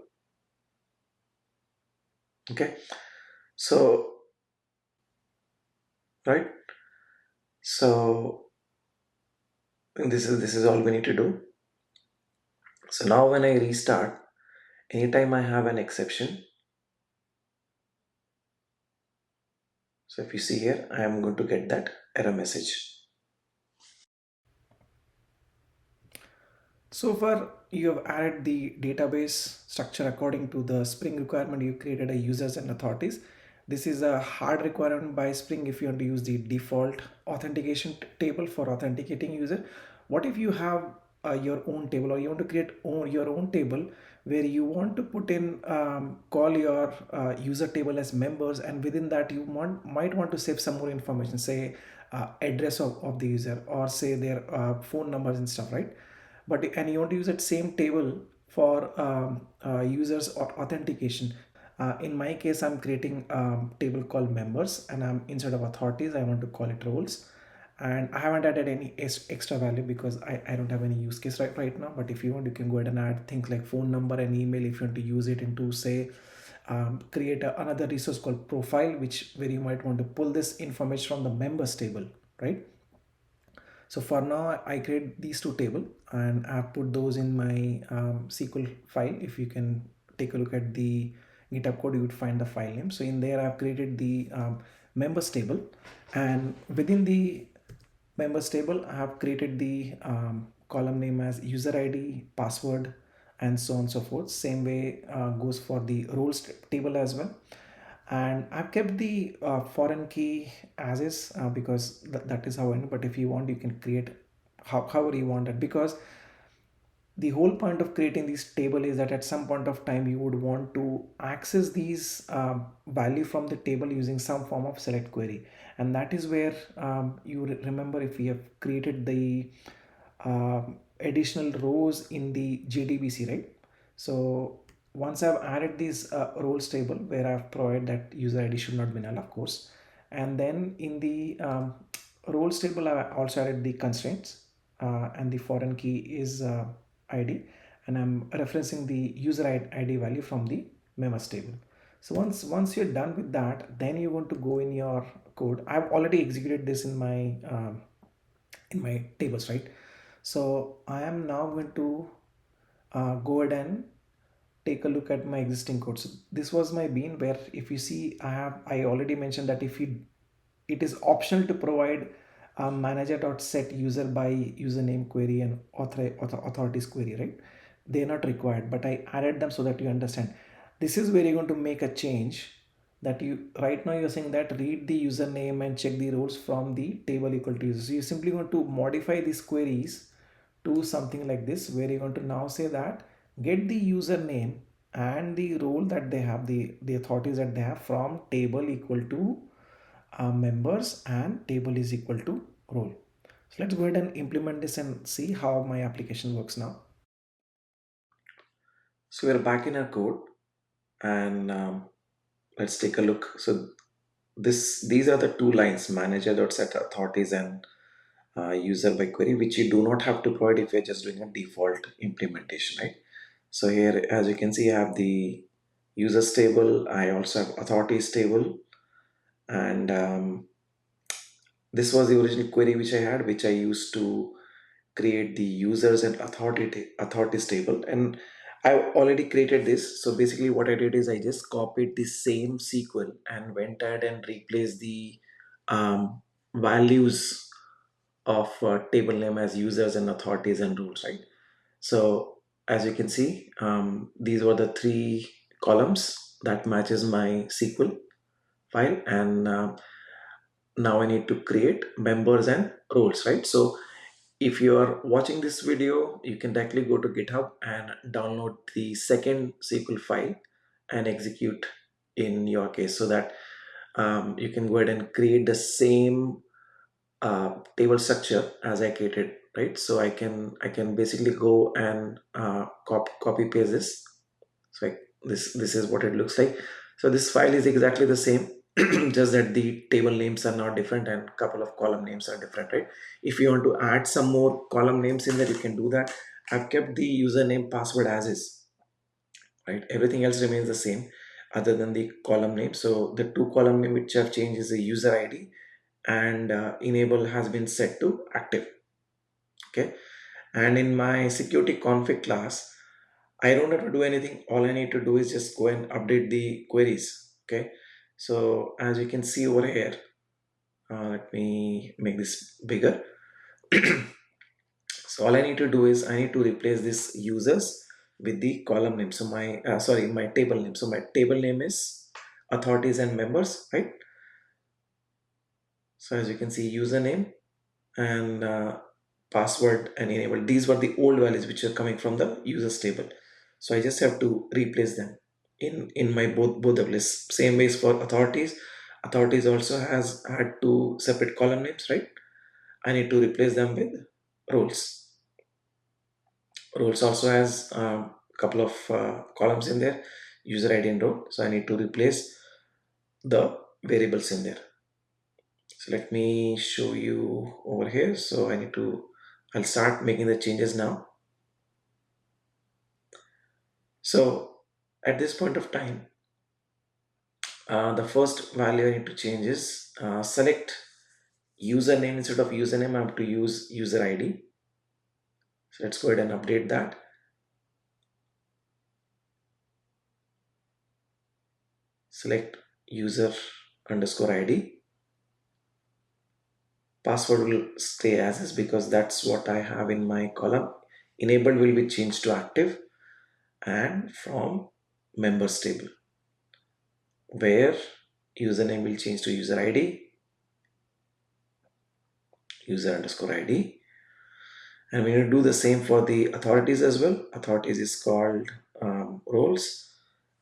Okay. So, right. So this is all we need to do. So now when I restart, anytime I have an exception, so if you see here, I am going to get that error message. So far, you have added the database structure according to the Spring requirement. You created a users and authorities. This is a hard requirement by Spring if you want to use the default authentication table for authenticating user. What if you have your own table, or you want to create your own table where you want to put in call your user table as members, and within that you might want to save some more information, say address of the user, or say their phone numbers and stuff, right? But and you want to use that same table for users or authentication. In my case, I'm creating a table called members, and I'm instead of authorities I want to call it roles. And I haven't added any extra value because I don't have any use case right now. But if you want, you can go ahead and add things like phone number and email if you want to use it into, say, create another resource called profile, which where you might want to pull this information from the members table, right? So for now, I create these two table and I've put those in my SQL file. If you can take a look at the GitHub code, you would find the file name. So in there, I've created the members table, and within the members table, I have created the column name as user ID, password, and so on and so forth. Same way goes for the roles table as well. And I've kept the foreign key as is because that is how I know. But if you want, you can create however you want it, because the whole point of creating this table is that at some point of time you would want to access these value from the table using some form of select query. And that is where you remember, if we have created the additional rows in the JDBC, right? So once I've added this roles table where I've provided that user ID should not be null, of course, and then in the roles table I also added the constraints, and the foreign key is ID, and I'm referencing the user ID value from the members table. So once you're done with that, then you want to go in your code. I've already executed this in my tables, right? So I am now going to go ahead and take a look at my existing code. So this was my bean where, if you see, I already mentioned that if you, it is optional to provide manager.set user by username query and authorities query, right? They are not required, but I added them so that you understand. This is where you're going to make a change, that you right now you're saying that read the username and check the roles from the table equal to user. So you're simply going to modify these queries to something like this, where you're going to now say that get the username and the role that they have, the authorities that they have, from table equal to members, and table is equal to role. So let's go ahead and implement this and see how my application works now. So we're back in our code, and let's take a look. So these are the two lines: manager.set authorities and user by query, which you do not have to provide if you're just doing a default implementation, right? So here, as you can see, I have the users table. I also have authorities table, and this was the original query which I had, which I used to create the users and authorities table. And I already created this. So basically what I did is I just copied the same SQL and went ahead and replaced the values of table name as users and authorities and rules, right? So as you can see, these were the three columns that matches my SQL file. And now I need to create members and roles, right? So if you are watching this video, you can directly go to GitHub and download the second SQL file and execute in your case, so that you can go ahead and create the same table structure as I created, right? So I can basically go and copy paste this. So this is what it looks like. So this file is exactly the same, just that the table names are not different and couple of column names are different, right? If you want to add some more column names in there, you can do that. I've kept the username password as is, right? Everything else remains the same other than the column name. So the two column name which I've changed is the user ID, and enable has been set to active. Okay, and in my security config class, I don't have to do anything. All I need to do is just go and update the queries. Okay, so as you can see over here, let me make this bigger. So all I need to do is I need to replace this users with the column name. So my table name. So my table name is authorities and members, right? So as you can see, username and password and enable, these were the old values which are coming from the users table. So I just have to replace them in my both the lists. Same ways for authorities also has had two separate column names, right? I need to replace them with roles also has a couple of columns in there, user ID and role. So I need to replace the variables in there. So let me show you over here. So I'll start making the changes now. So at this point of time, the first value I need to change is select username. Instead of username, I have to use user ID. So let's go ahead and update that. Select user underscore ID. Password will stay as is because that's what I have in my column. Enabled will be changed to active, and from members table, where username will change to user ID, user underscore ID. And we need to do the same for the authorities as well. Authorities is called roles,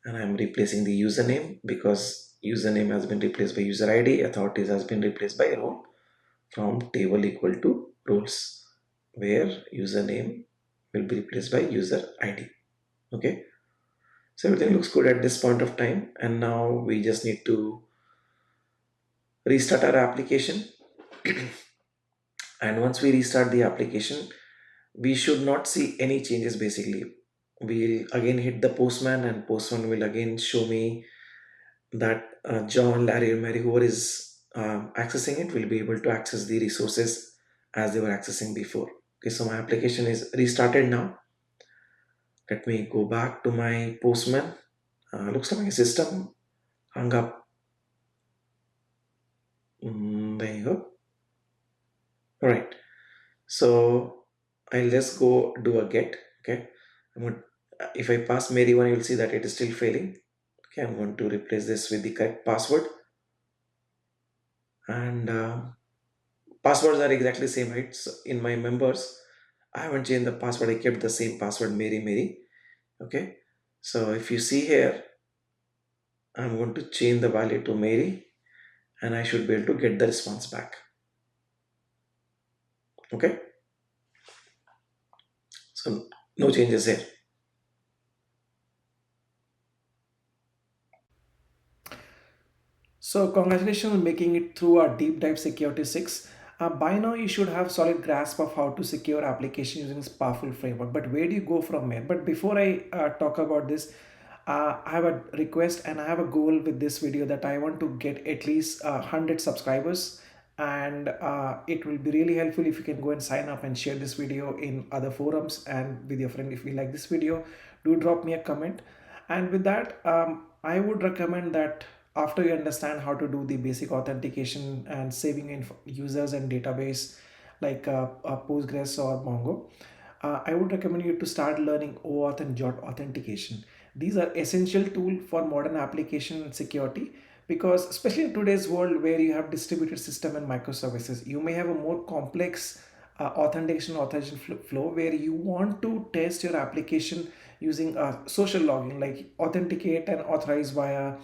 and I'm replacing the username because username has been replaced by user ID, authorities has been replaced by role, from table equal to roles, where username will be replaced by user ID. Okay, so everything looks good at this point of time, and now we just need to restart our application. And once we restart the application, we should not see any changes basically. we'll again hit the postman, and postman will again show me that John, Larry, or Mary, whoever is accessing it, will be able to access the resources as they were accessing before. Okay, so my application is restarted now. Let me go back to my postman. Looks like my system hung up. There you go. All right. So I'll just go do a get. Okay. If I pass Mary one, you'll see that it is still failing. Okay, I'm going to replace this with the correct password. And passwords are exactly the same, right? So in my members, I haven't changed the password. I kept the same password, Mary Mary. Okay. So if you see here, I'm going to change the value to Mary, and I should be able to get the response back. Okay. So no changes here. So congratulations on making it through our deep dive security 6. By now you should have solid grasp of how to secure application using this powerful framework. But where do you go from here? But before I talk about this, I have a request and I have a goal with this video that I want to get at least 100 subscribers, and it will be really helpful if you can go and sign up and share this video in other forums and with your friend. If you like this video, do drop me a comment. And with that, I would recommend that after you understand how to do the basic authentication and saving users and database like Postgres or Mongo, I would recommend you to start learning OAuth and JOT authentication. These are essential tool for modern application security, because especially in today's world where you have distributed system and microservices, you may have a more complex authorization flow where you want to test your application using social logging, like authenticate and authorize via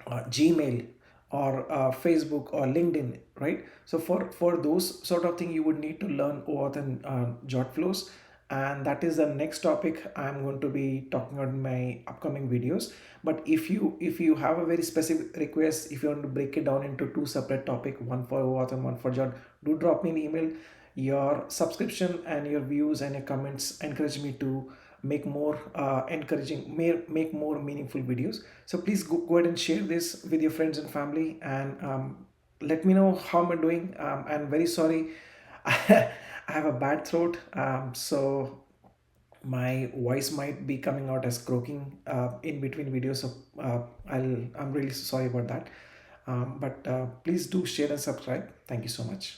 Gmail or Facebook or LinkedIn, right? So for those sort of thing, you would need to learn OAuth and jot flows, and that is the next topic I'm going to be talking about in my upcoming videos. But if you have a very specific request, if you want to break it down into two separate topic, one for OAuth and one for jot, do drop me an email. Your subscription and your views and your comments encourage me to make more make more meaningful videos. So please go ahead and share this with your friends and family, and let me know how I'm doing. I'm very sorry. I have a bad throat, so my voice might be coming out as croaking in between videos. So I'm really sorry about that. But please do share and subscribe. Thank you so much.